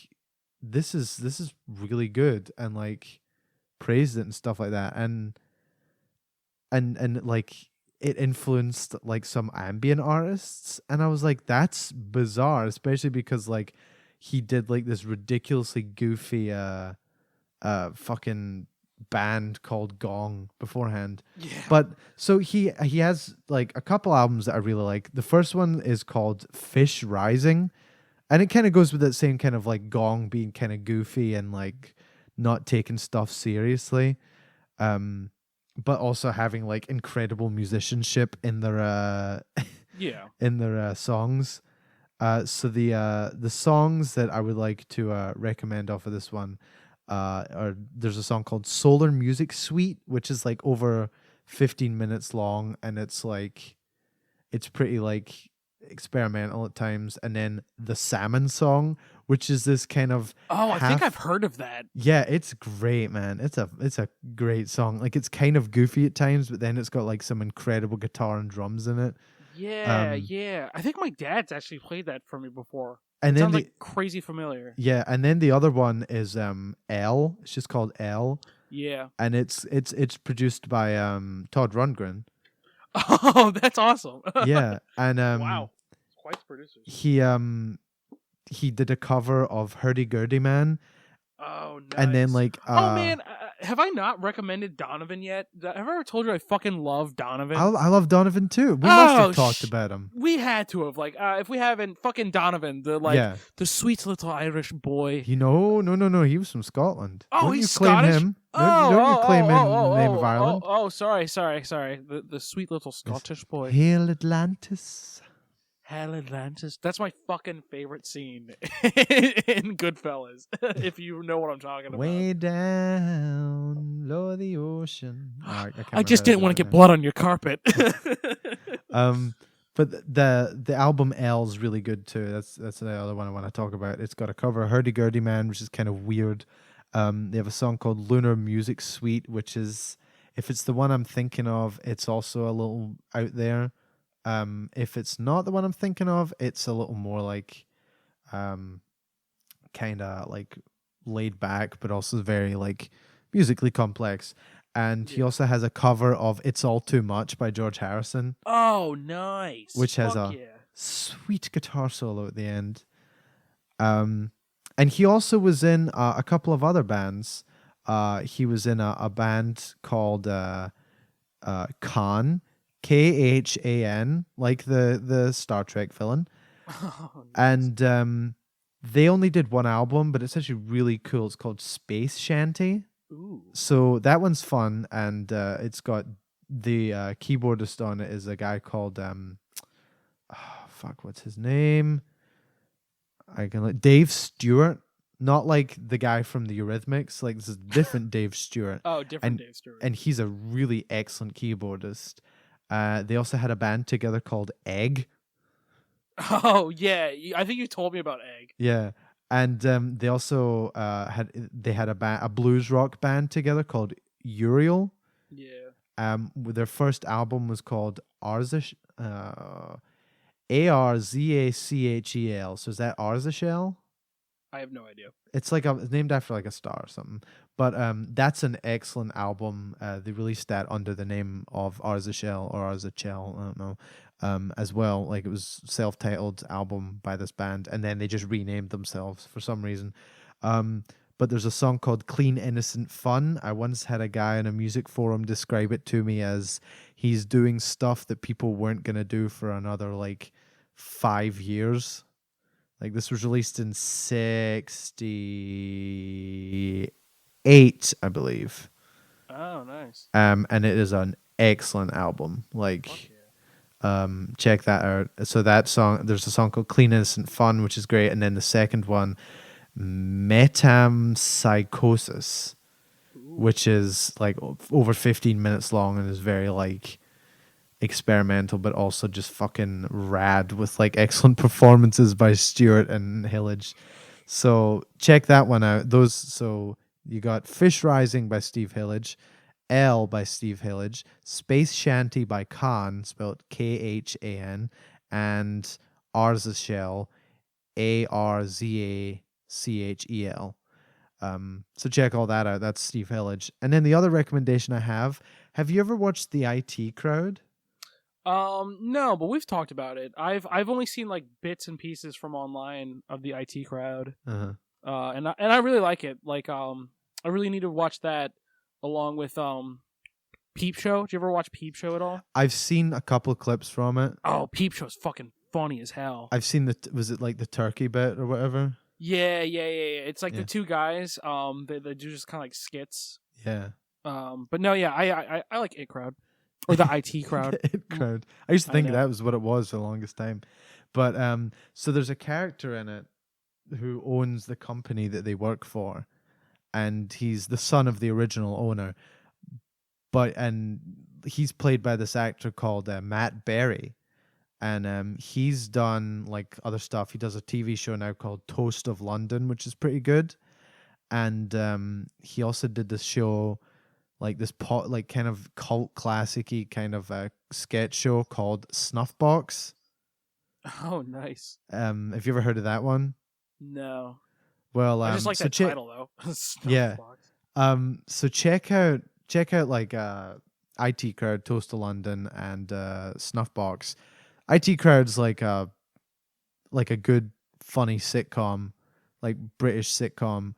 Speaker 1: this is really good and like praised it and stuff like that, and like it influenced like some ambient artists, and I was like that's bizarre, especially because like he did like this ridiculously goofy fucking band called Gong beforehand.
Speaker 2: Yeah.
Speaker 1: But so he has like a couple albums that I really like. The first one is called Fish Rising, and it kind of goes with that same kind of like Gong being kind of goofy and like not taking stuff seriously, but also having like incredible musicianship in their
Speaker 2: Yeah.
Speaker 1: in their songs. So the songs that I would like to recommend off of this one are there's a song called Solar Music Suite, which is like over 15 minutes long, and it's like it's pretty like experimental at times. And then the Salmon song, which is this kind of
Speaker 2: I think I've heard of that.
Speaker 1: Yeah, it's great, man. It's a great song. Like it's kind of goofy at times, but then it's got like some incredible guitar and drums in it.
Speaker 2: Yeah, yeah. I think my dad's actually played that for me before.
Speaker 1: And
Speaker 2: it
Speaker 1: then
Speaker 2: sounds like crazy familiar.
Speaker 1: Yeah, and then the other one is L. It's just called L.
Speaker 2: Yeah.
Speaker 1: And it's produced by Todd Rundgren.
Speaker 2: Oh, that's awesome.
Speaker 1: Yeah, and
Speaker 2: wow. Quite the producers.
Speaker 1: He did a cover of Hurdy Gurdy Man.
Speaker 2: Oh, nice.
Speaker 1: And then like
Speaker 2: oh man, have I not recommended Donovan yet? Have I ever told you I fucking love Donovan?
Speaker 1: I love Donovan too. We must have talked about him.
Speaker 2: We had to have like if we haven't, fucking Donovan, the sweet little Irish boy.
Speaker 1: No. He was from Scotland.
Speaker 2: Oh,
Speaker 1: don't
Speaker 2: he's
Speaker 1: you claim
Speaker 2: Scottish?
Speaker 1: him? Don't you claim him in the name of Ireland?
Speaker 2: Oh, sorry. The sweet little Scottish boy.
Speaker 1: Hail Atlantis.
Speaker 2: Hell Atlantis. That's my fucking favorite scene in Goodfellas. If you know what I'm talking about.
Speaker 1: Way down low the ocean.
Speaker 2: I just didn't want to get blood on your carpet.
Speaker 1: But the album L's really good too. That's the other one I want to talk about. It's got a cover of Hurdy Gurdy Man, which is kind of weird. They have a song called Lunar Music Suite, which is, if it's the one I'm thinking of, it's also a little out there. If it's not the one I'm thinking of, it's a little more like kind of like laid back, but also very like musically complex. And he also has a cover of It's All Too Much by George Harrison.
Speaker 2: Oh, nice.
Speaker 1: Which has sweet guitar solo at the end. And he also was in a couple of other bands. He was in a band called Khan, Khan, like the Star Trek villain.
Speaker 2: Oh, nice.
Speaker 1: And they only did one album, but it's actually really cool. It's called Space Shanty.
Speaker 2: Ooh.
Speaker 1: So that one's fun, and it's got the keyboardist on it is a guy called what's his name? Dave Stewart, not like the guy from the Eurythmics. Like this is different Dave Stewart.
Speaker 2: Oh, different Dave Stewart.
Speaker 1: And he's a really excellent keyboardist. They also had a band together called Egg.
Speaker 2: Oh yeah, I think you told me about Egg.
Speaker 1: Yeah. And they also had a blues rock band together called Uriel.
Speaker 2: Yeah.
Speaker 1: Their first album was called Arzachel. Arzachel. So is that Arzachel?
Speaker 2: I have no idea.
Speaker 1: It's like it's named after like a star or something. But that's an excellent album. They released that under the name of Arzachel or Arzachel, I don't know, as well. Like it was self-titled album by this band, and then they just renamed themselves for some reason. But there's a song called Clean Innocent Fun. I once had a guy in a music forum describe it to me as he's doing stuff that people weren't going to do for another like 5 years. Like this was released in 1968, I believe.
Speaker 2: Oh, nice.
Speaker 1: And it is an excellent album. Like, Check that out. So that song, there's a song called Clean Innocent Fun, which is great. And then the second one, Metempsychosis, which is like over 15 minutes long and is very like experimental, but also just fucking rad with like excellent performances by Stewart and Hillage. So check that one out. So you got Fish Rising by Steve Hillage, L by Steve Hillage, Space Shanty by Khan, spelled Khan, and Ars a Shell, Arzachel. So check all that out. That's Steve Hillage. And then the other recommendation I have you ever watched The IT Crowd?
Speaker 2: No, but we've talked about it. I've only seen like bits and pieces from online of the IT Crowd.
Speaker 1: Uh-huh.
Speaker 2: And I really like it. Like I really need to watch that along with Peep Show. Did you ever watch Peep Show at all?
Speaker 1: I've seen a couple of clips from it.
Speaker 2: Oh, Peep Show's fucking funny as hell.
Speaker 1: I've seen was it like the turkey bit or whatever?
Speaker 2: Yeah. It's like the two guys. They do just kind of like skits.
Speaker 1: Yeah.
Speaker 2: But no, yeah, I like It Crowd or the IT Crowd.
Speaker 1: It Crowd. I used to think that was what it was for the longest time. But so there's a character in it who owns the company that they work for, and he's the son of the original owner. And he's played by this actor called Matt Berry, and he's done like other stuff. He does a TV show now called Toast of London, which is pretty good. And he also did this show, like this like kind of cult classic-y kind of a sketch show called Snuffbox.
Speaker 2: Oh, nice.
Speaker 1: Have you ever heard of that one?
Speaker 2: No.
Speaker 1: Well,
Speaker 2: I just like that title though.
Speaker 1: Yeah. So check out like IT Crowd, Toast of London, and Snuffbox. IT Crowd's like a good funny sitcom, like British sitcom.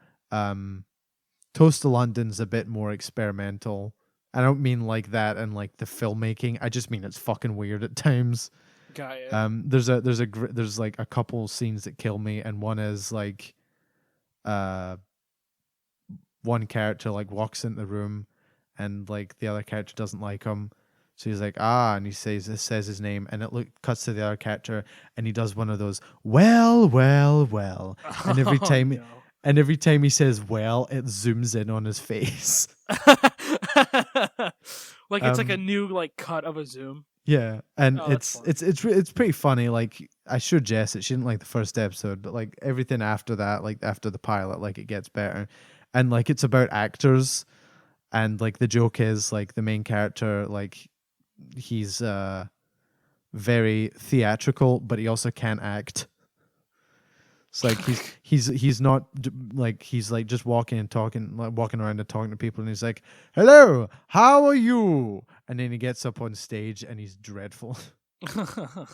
Speaker 1: Toast of London's a bit more experimental. I don't mean like that and like the filmmaking. I just mean it's fucking weird at times.
Speaker 2: Got it.
Speaker 1: There's like a couple scenes that kill me, and one is like, one character like walks into the room, and like the other character doesn't like him, so he's like and he says his name, and it cuts to the other character, and he does one of those well, and every time.
Speaker 2: No.
Speaker 1: And every time he says "well," it zooms in on his face.
Speaker 2: Like it's like a new like cut of a zoom.
Speaker 1: Yeah, and
Speaker 2: it's
Speaker 1: pretty funny. Like I showed Jess it. She didn't like the first episode, but like everything after that, like after the pilot, like it gets better. And like it's about actors, and like the joke is like the main character, like he's very theatrical, but he also can't act. It's like he's not like he's like just walking and talking, like walking around and talking to people, and he's like, "Hello, how are you?" And then he gets up on stage and he's dreadful. But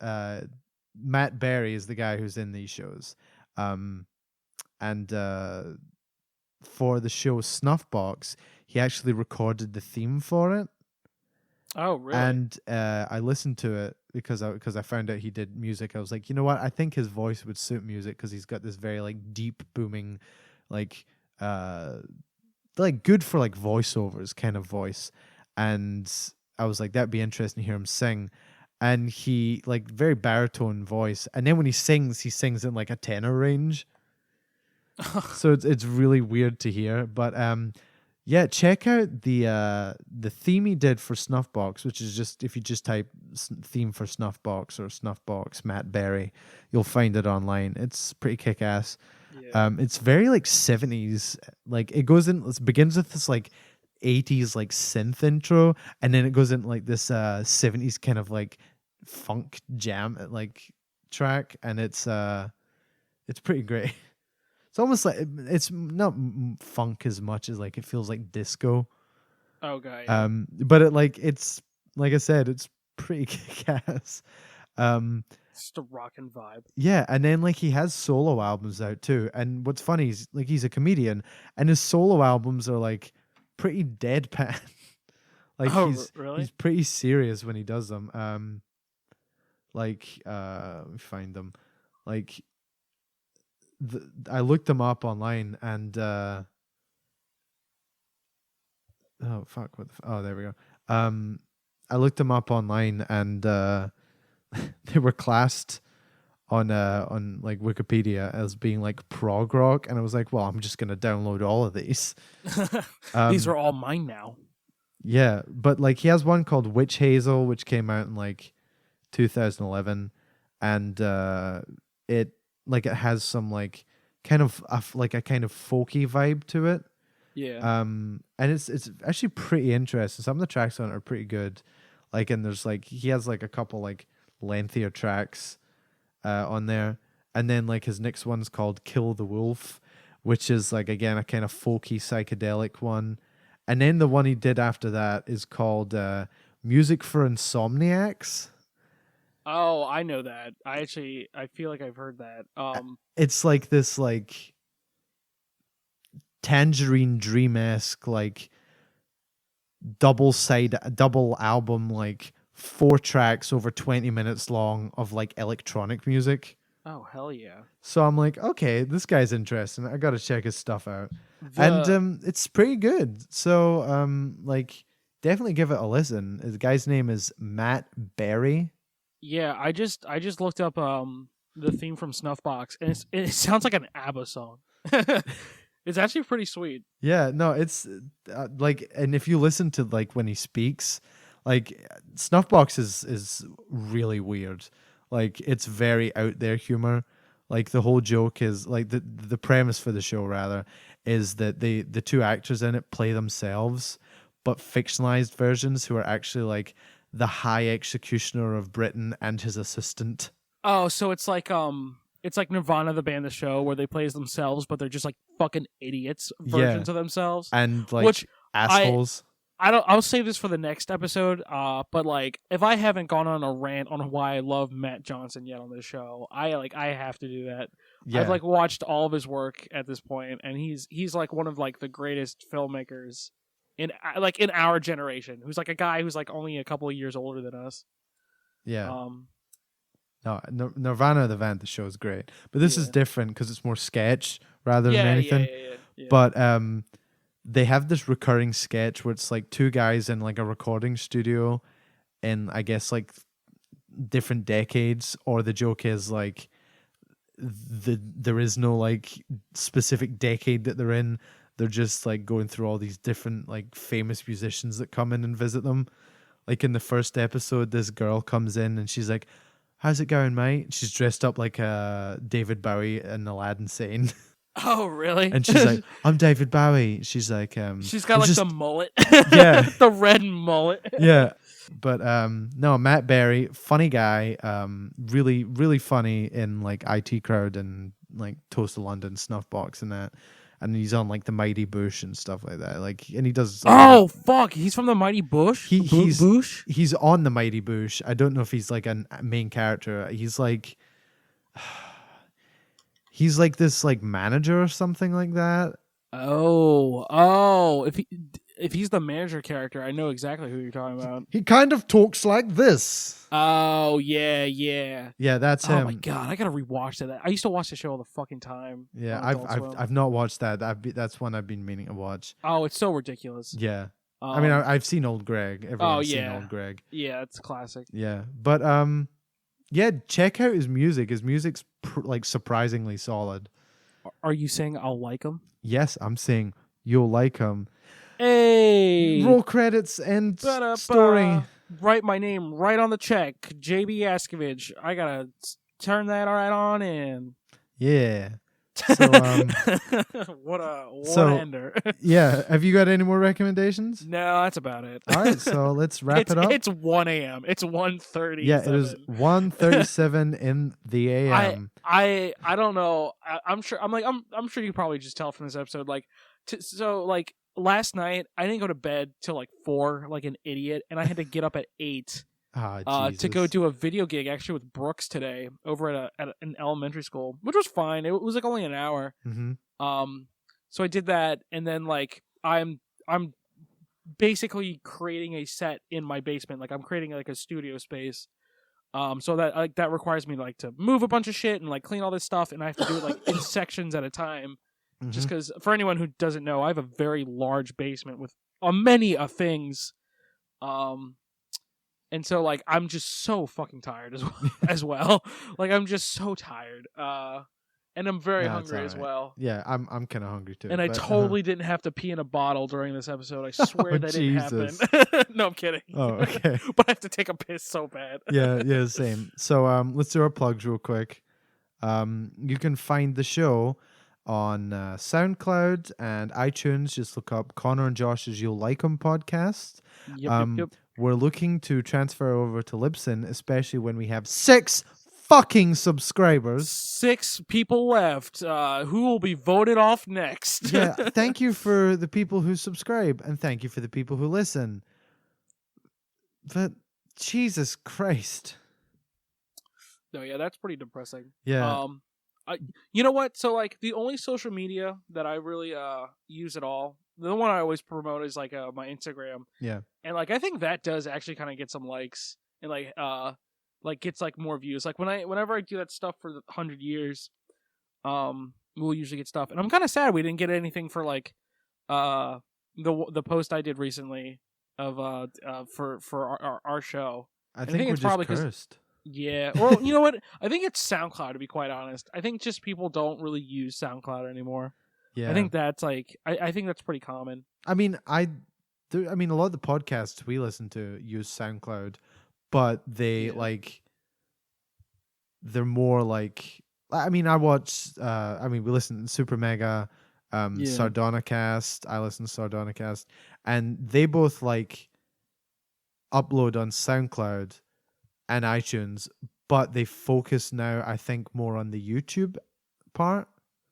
Speaker 1: Matt Berry is the guy who's in these shows, and for the show Snuffbox, he actually recorded the theme for it.
Speaker 2: Oh, really?
Speaker 1: And I listened to it because I found out he did music. I was like, you know what? I think his voice would suit music because he's got this very like deep, booming, like good for like voiceovers kind of voice. And I was like, that'd be interesting to hear him sing. And he like very baritone voice. And then when he sings in like a tenor range. So it's really weird to hear. But yeah, check out the theme he did for Snuffbox, which is just, if you just type theme for Snuffbox or Snuffbox Matt Berry, you'll find it online. It's pretty kick-ass. Yeah. It's very like 70s. Like it begins with this like 80s like synth intro, and then it goes into like this 70s kind of like funk jam like track, and it's pretty great. It's almost like it's not funk as much as like it feels like disco.
Speaker 2: Okay. Yeah.
Speaker 1: But it's like I said, it's pretty kick-ass.
Speaker 2: Just a rockin' vibe.
Speaker 1: Yeah, and then like he has solo albums out too. And what's funny is like he's a comedian, and his solo albums are like pretty deadpan. Like he's pretty serious when he does them. Let me find them. Like. I looked them up online, and oh fuck, there we go. I looked them up online, and they were classed on like Wikipedia as being like prog rock, and I was like, well, I'm just gonna download all of these.
Speaker 2: These are all mine now.
Speaker 1: Yeah, but like he has one called Witch Hazel, which came out in like 2011, and it has some like kind of like a kind of folky vibe to it.
Speaker 2: Yeah.
Speaker 1: And it's actually pretty interesting. Some of the tracks on it are pretty good. Like, and there's like he has like a couple like lengthier tracks on there, and then like his next one's called Kill the Wolf, which is like again a kind of folky psychedelic one. And then the one he did after that is called Music for Insomniacs.
Speaker 2: Oh, I know that. I feel like I've heard that.
Speaker 1: It's like this like Tangerine Dream-esque like double album, like 4 tracks over 20 minutes long of like electronic music.
Speaker 2: Oh, hell yeah.
Speaker 1: So I'm like, okay, this guy's interesting. I got to check his stuff out. And it's pretty good. So like definitely give it a listen. The guy's name is Matt Berry.
Speaker 2: Yeah, I just looked up the theme from Snuffbox, and it sounds like an ABBA song. It's actually pretty sweet.
Speaker 1: Yeah, no, it's like, and if you listen to like when he speaks, like Snuffbox is really weird. Like it's very out there humor. Like the whole joke is like the premise for the show rather is that the 2 actors in it play themselves, but fictionalized versions who are actually like the High Executioner of Britain and his assistant.
Speaker 2: Oh, so it's like Nirvana, the band, the show, where they play as themselves, but they're just like fucking idiots versions of themselves,
Speaker 1: and like
Speaker 2: which
Speaker 1: assholes.
Speaker 2: I'll save this for the next episode. But like, if I haven't gone on a rant on why I love Matt Johnson yet on this show, I have to do that. Yeah. I've like watched all of his work at this point, and he's like one of like the greatest filmmakers in our generation. Who's like a guy who's like only a couple of years older than us.
Speaker 1: Yeah. No, Nirvana the band, the show is great, but this is different because it's more sketch rather than anything. Yeah. But they have this recurring sketch where it's like 2 guys in like a recording studio in, I guess, like different decades, or the joke is like there is no like specific decade that they're in. They're just like going through all these different like famous musicians that come in and visit them. Like in the first episode, this girl comes in and she's like, "How's it going, mate?" She's dressed up like David Bowie and Aladdin Sane.
Speaker 2: Oh, really?
Speaker 1: And she's like, "I'm David Bowie." She's like,
Speaker 2: she's got like the mullet.
Speaker 1: Yeah.
Speaker 2: The red mullet.
Speaker 1: Yeah. But no, Matt Berry, funny guy, really, really funny in like IT Crowd and like Toast of London, Snuffbox and that. And he's on like the Mighty Bush and stuff like that. Like, and he does.
Speaker 2: Oh fuck! He's from the Mighty Bush.
Speaker 1: He's on the Mighty Bush. I don't know if he's like a main character. He's like this like manager or something like that.
Speaker 2: Oh! If he's the manager character, I know exactly who you're talking about.
Speaker 1: He kind of talks like this.
Speaker 2: Oh yeah.
Speaker 1: Yeah, that's him.
Speaker 2: Oh my god, I gotta rewatch that. I used to watch the show all the fucking time.
Speaker 1: Yeah, I've not watched that. That's one I've been meaning to watch.
Speaker 2: Oh, it's so ridiculous.
Speaker 1: Yeah, I mean I've seen Old Greg. Everyone's seen Old Greg.
Speaker 2: Yeah, it's classic.
Speaker 1: Yeah, but yeah, check out his music. His music's like surprisingly solid.
Speaker 2: Are you saying I'll like him?
Speaker 1: Yes, I'm saying you'll like him.
Speaker 2: Hey!
Speaker 1: Roll credits and story.
Speaker 2: Write my name right on the check. JB Askovich. I gotta turn that right on in.
Speaker 1: Yeah. So,
Speaker 2: what a ender.
Speaker 1: Yeah. Have you got any more recommendations?
Speaker 2: No, that's about it.
Speaker 1: All right, so let's wrap it up.
Speaker 2: It's 1 a.m. It's 1:30.
Speaker 1: Yeah, it is 1:37 in the a.m.
Speaker 2: I don't know. I'm sure you probably just tell from this episode. Like, so like last night I didn't go to bed till like 4, like an idiot, and I had to get up at 8. To go do a video gig actually with Brooks today over at an elementary school, which was fine. It was like only an hour.
Speaker 1: Mm-hmm.
Speaker 2: So I did that, and then like I'm basically creating a set in my basement. Like I'm creating like a studio space. So that like that requires me like to move a bunch of shit and like clean all this stuff, and I have to do it like in sections at a time. Mm-hmm. Just because for anyone who doesn't know, I have a very large basement with many things. And so like I'm just so fucking tired as well. Like I'm just so tired. And I'm very hungry as well.
Speaker 1: Yeah, I'm kind of hungry too.
Speaker 2: And I totally didn't have to pee in a bottle during this episode. I swear that didn't happen. No, I'm kidding.
Speaker 1: Oh, okay.
Speaker 2: But I have to take a piss so bad.
Speaker 1: yeah, same. So let's do our plugs real quick. You can find the show on SoundCloud and iTunes. Just look up Conor and Josh's You'll Like 'Em podcast.
Speaker 2: Yep.
Speaker 1: We're looking to transfer over to Libsyn, especially when we have 6 fucking subscribers.
Speaker 2: 6 people left. Who will be voted off next?
Speaker 1: Yeah, thank you for the people who subscribe, and thank you for the people who listen. But Jesus Christ.
Speaker 2: No, yeah, that's pretty depressing.
Speaker 1: Yeah.
Speaker 2: You know what? So like the only social media that I really use at all, the one I always promote is like my Instagram.
Speaker 1: Yeah.
Speaker 2: And like I think that does actually kind of get some likes and like gets like more views. Like whenever I do that stuff for the 100 years, we'll usually get stuff. And I'm kind of sad we didn't get anything for like the post I did recently of for our show.
Speaker 1: I think it's probably cursed.
Speaker 2: Yeah. Well, you know what? I think it's SoundCloud, to be quite honest. I think just people don't really use SoundCloud anymore.
Speaker 1: Yeah.
Speaker 2: I think that's like I think that's pretty common.
Speaker 1: I mean, a lot of the podcasts we listen to use SoundCloud, but they they're more like, I mean, we listen to Super Mega, Sardonicast. I listen to Sardonicast, and they both like upload on SoundCloud and iTunes, but they focus now, I think, more on the YouTube part.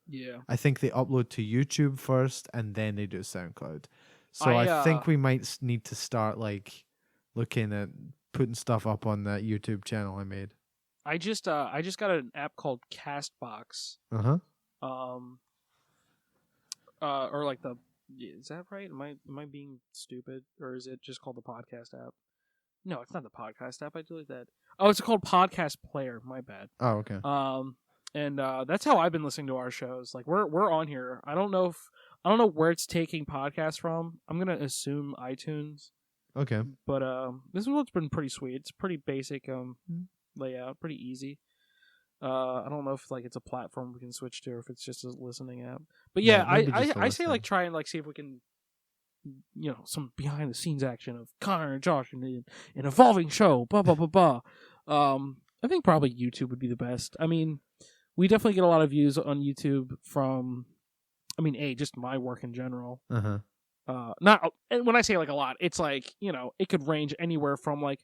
Speaker 2: Yeah.
Speaker 1: I think they upload to YouTube first and then they do SoundCloud. So I think we might need to start like looking at putting stuff up on that YouTube channel I made.
Speaker 2: I just got an app called Castbox. Or like is that right? Am I being stupid, or is it just called the podcast app? No, it's not the podcast app. I deleted that. Oh, it's called Podcast Player. My bad.
Speaker 1: Oh, okay.
Speaker 2: And that's how I've been listening to our shows. Like we're on here. I don't know where it's taking podcasts from. I'm gonna assume iTunes.
Speaker 1: Okay.
Speaker 2: But this one's been pretty sweet. It's pretty basic layout, pretty easy. I don't know if like it's a platform we can switch to, or if it's just a listening app. But yeah, I say like try and like see if we can, some behind the scenes action of Conor and Josh and an evolving show. Blah blah blah blah. I think probably YouTube would be the best. I mean, we definitely get a lot of views on YouTube from, just my work in general. Not, and when I say like a lot, it's like, it could range anywhere from like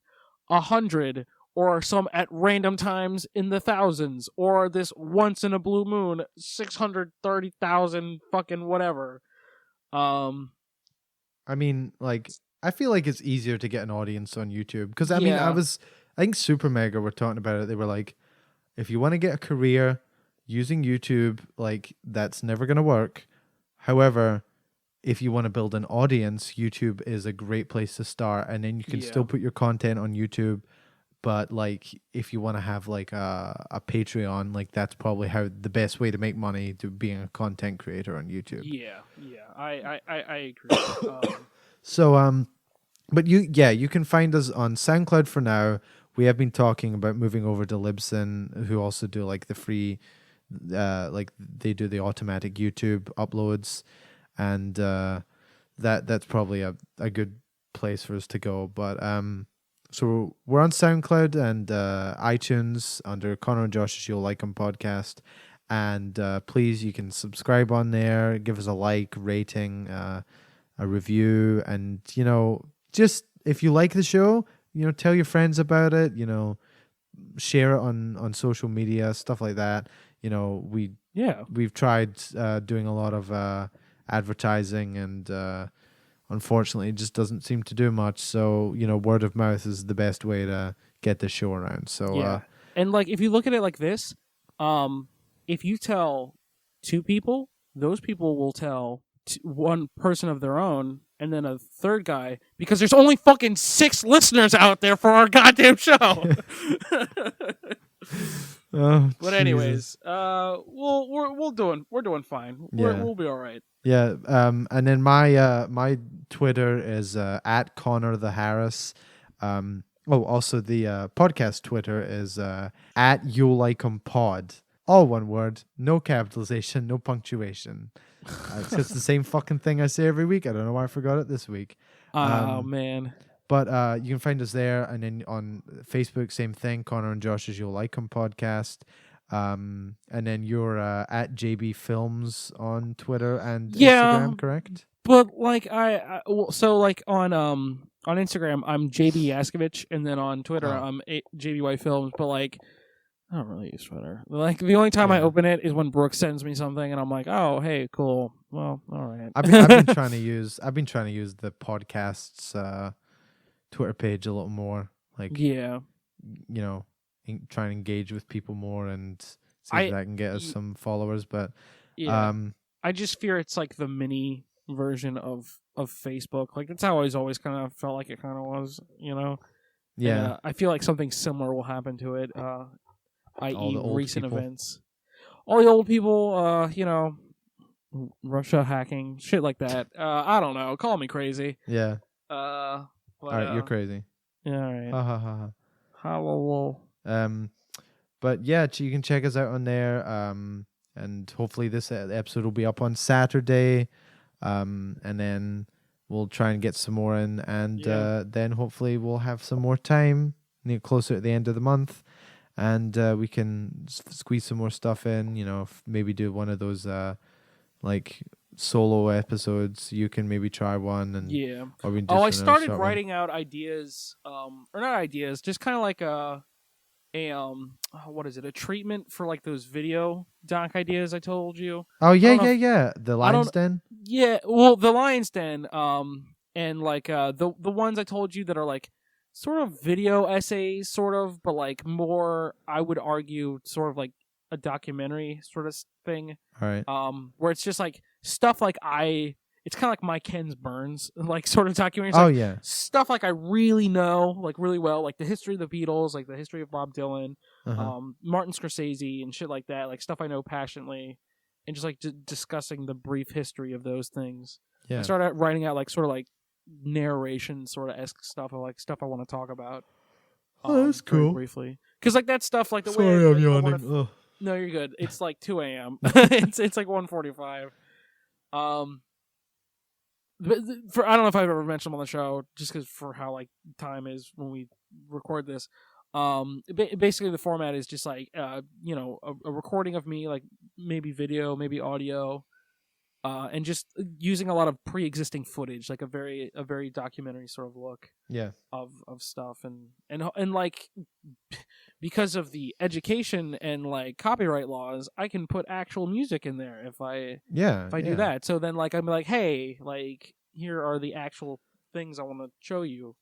Speaker 2: 100 or some at random times in the thousands, or this once in a blue moon 630,000 fucking whatever.
Speaker 1: I mean, like, I feel like it's easier to get an audience on YouTube because I think Super Mega were talking about it. They were like, if you want to get a career using YouTube, like, that's never going to work. However, if you want to build an audience, YouTube is a great place to start. And then you can still put your content on YouTube. But, like, if you want to have, like, a Patreon, like, that's probably the best way to make money, to being a content creator on YouTube.
Speaker 2: Yeah, I agree.
Speaker 1: So, but you can find us on SoundCloud for now. We have been talking about moving over to Libsyn, who also do like the free, like they do the automatic YouTube uploads, and that's probably a good place for us to go. But so we're on SoundCloud and iTunes under Conor and Josh's You'll Like 'Em podcast, and please, you can subscribe on there, give us a like, rating, a review, and just if you like the show, tell your friends about it, share it on social media, stuff like that. We've tried doing a lot of advertising, and unfortunately it just doesn't seem to do much. So, word of mouth is the best way to get the show around. So
Speaker 2: and like if you look at it like this, if you tell 2 people, those people will tell one person of their own, and then a third guy, because there's only fucking 6 listeners out there for our goddamn show.
Speaker 1: Oh,
Speaker 2: but anyways, we'll we're doing fine. We'll be all right.
Speaker 1: Yeah. And then my Twitter is at Connor the Harris. Also the podcast Twitter is at You Like 'Em Pod. All one word, no capitalization, no punctuation. It's just the same fucking thing I say every week. I don't know why I forgot it this week.
Speaker 2: Oh man.
Speaker 1: But you can find us there, and then on Facebook, same thing. Conor and Josh's You Like 'Em podcast. And then you're at JB Films on Twitter and Instagram, correct?
Speaker 2: But like so like on Instagram I'm JB Yaskovich, and then on Twitter I'm JBY Films. But like I don't really use Twitter. Like the only time I open it is when Brooke sends me something, and I'm like, oh hey, cool. Well, all right.
Speaker 1: I've been trying to use the podcast's Twitter page a little more. Like try and engage with people more and see if that can get us some followers. But
Speaker 2: I just fear it's like the mini version of Facebook. Like that's how I always kind of felt like it kind of was, Yeah. And, I feel like something similar will happen to it, i.e. recent events. All the old people, Russia hacking, shit like that. I don't know. Call me crazy.
Speaker 1: Yeah.
Speaker 2: But,
Speaker 1: all right, you're crazy.
Speaker 2: Yeah, all right.
Speaker 1: Ha ha ha.
Speaker 2: Hello.
Speaker 1: But yeah, you can check us out on there. And hopefully this episode will be up on Saturday. And then we'll try and get some more in, and then hopefully we'll have some more time closer at the end of the month, and we can squeeze some more stuff in. Maybe do one of those like solo episodes. You can maybe try one, and or we
Speaker 2: I started writing out ideas, or not ideas, just kind of like what is it? A treatment for like those video doc ideas I told you.
Speaker 1: Oh yeah. The Lion's Den.
Speaker 2: Yeah, well, the Lion's Den, and like the ones I told you that are like sort of video essays, sort of, but like more, I would argue, sort of like a documentary sort of thing.
Speaker 1: All right.
Speaker 2: Where it's just like stuff like it's kind of like my Ken's Burns, like sort of documentary.
Speaker 1: Oh,
Speaker 2: like
Speaker 1: yeah.
Speaker 2: Stuff like I really know, like really well, like the history of the Beatles, like the history of Bob Dylan, Martin Scorsese and shit like that, like stuff I know passionately, and just like discussing the brief history of those things.
Speaker 1: Yeah.
Speaker 2: I started writing out like sort of like narration sort of esque stuff of like stuff I want to talk about.
Speaker 1: Oh, that's cool.
Speaker 2: Briefly, because like that stuff, like the
Speaker 1: Sorry,
Speaker 2: way
Speaker 1: I'm yawning.
Speaker 2: No, you're good. It's like 2 a.m. it's like 1:45. I don't know if I've ever mentioned them on the show, just because for how like time is when we record this. Basically the format is just like a recording of me, like maybe video, maybe audio, and just using a lot of pre-existing footage, like a very documentary sort of look.
Speaker 1: Yeah.
Speaker 2: Of stuff and like because of the education and like copyright laws, I can put actual music in there if I do that. So then like I'm like, hey, like here are the actual things I want to show you.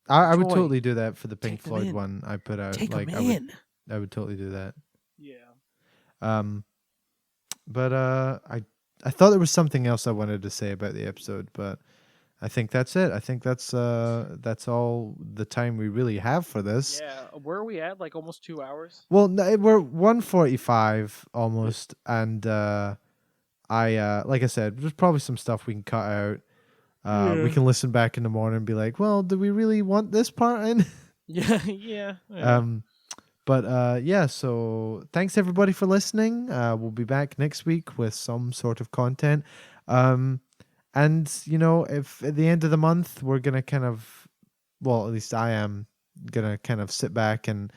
Speaker 1: I would totally do that for the Pink Floyd one I put out.
Speaker 2: Take
Speaker 1: like I would totally do that.
Speaker 2: Yeah.
Speaker 1: But I thought there was something else I wanted to say about the episode, but I think that's it. I think that's all the time we really have for this.
Speaker 2: Yeah, where are we at? Like almost 2 hours?
Speaker 1: Well, we're 1:45 almost, and like I said, there's probably some stuff we can cut out. We can listen back in the morning and be like, well, do we really want this part in?
Speaker 2: Yeah.
Speaker 1: So thanks everybody for listening. We'll be back next week with some sort of content. And, if at the end of the month, we're going to kind of, well, at least I am going to kind of sit back and,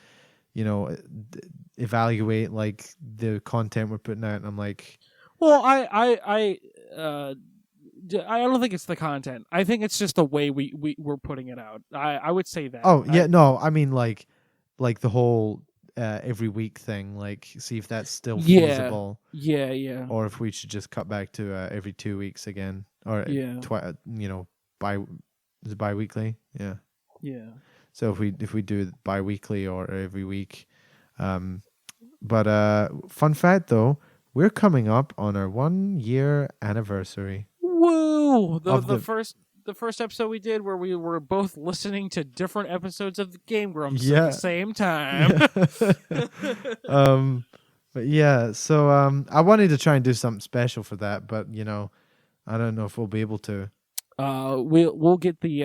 Speaker 1: evaluate like the content we're putting out. And I'm like,
Speaker 2: well, I don't think it's the content. I think it's just the way we're putting it out. I would say that.
Speaker 1: Oh, yeah. No, I mean like the whole every week thing, like see if that's still feasible.
Speaker 2: Yeah.
Speaker 1: Or if we should just cut back to every 2 weeks again. Or is it bi-weekly? Yeah. So if we do it bi-weekly or every week, but fun fact though, we're coming up on our 1 year anniversary.
Speaker 2: Woo! The first episode we did where we were both listening to different episodes of the Game Grumps at the same time.
Speaker 1: But yeah, so I wanted to try and do something special for that, but I don't know if we'll be able to.
Speaker 2: We'll get the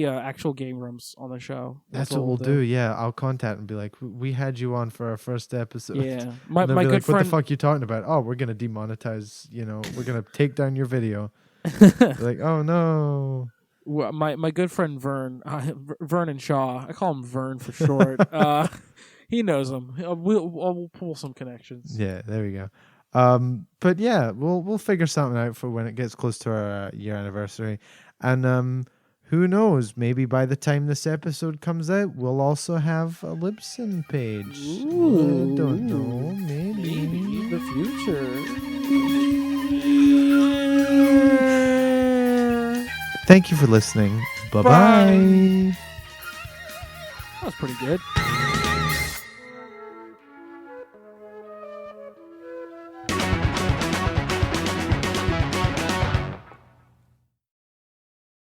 Speaker 2: actual game rooms on the show.
Speaker 1: That's what we'll do. Yeah, I'll contact and be like, "We had you on for our first episode."
Speaker 2: Yeah,
Speaker 1: my
Speaker 2: good
Speaker 1: like,
Speaker 2: friend.
Speaker 1: What the fuck you talking about? Oh, we're gonna demonetize. We're gonna take down your video. Like, oh no.
Speaker 2: My good friend Vernon Shaw. I call him Vern for short. He knows him. We'll pull some connections.
Speaker 1: Yeah, there we go. But yeah, we'll figure something out for when it gets close to our year anniversary, and who knows? Maybe by the time this episode comes out, we'll also have a Libsyn page.
Speaker 2: Ooh,
Speaker 1: I don't know. Maybe
Speaker 2: in the future.
Speaker 1: Thank you for listening. Bye-bye.
Speaker 2: That was pretty good.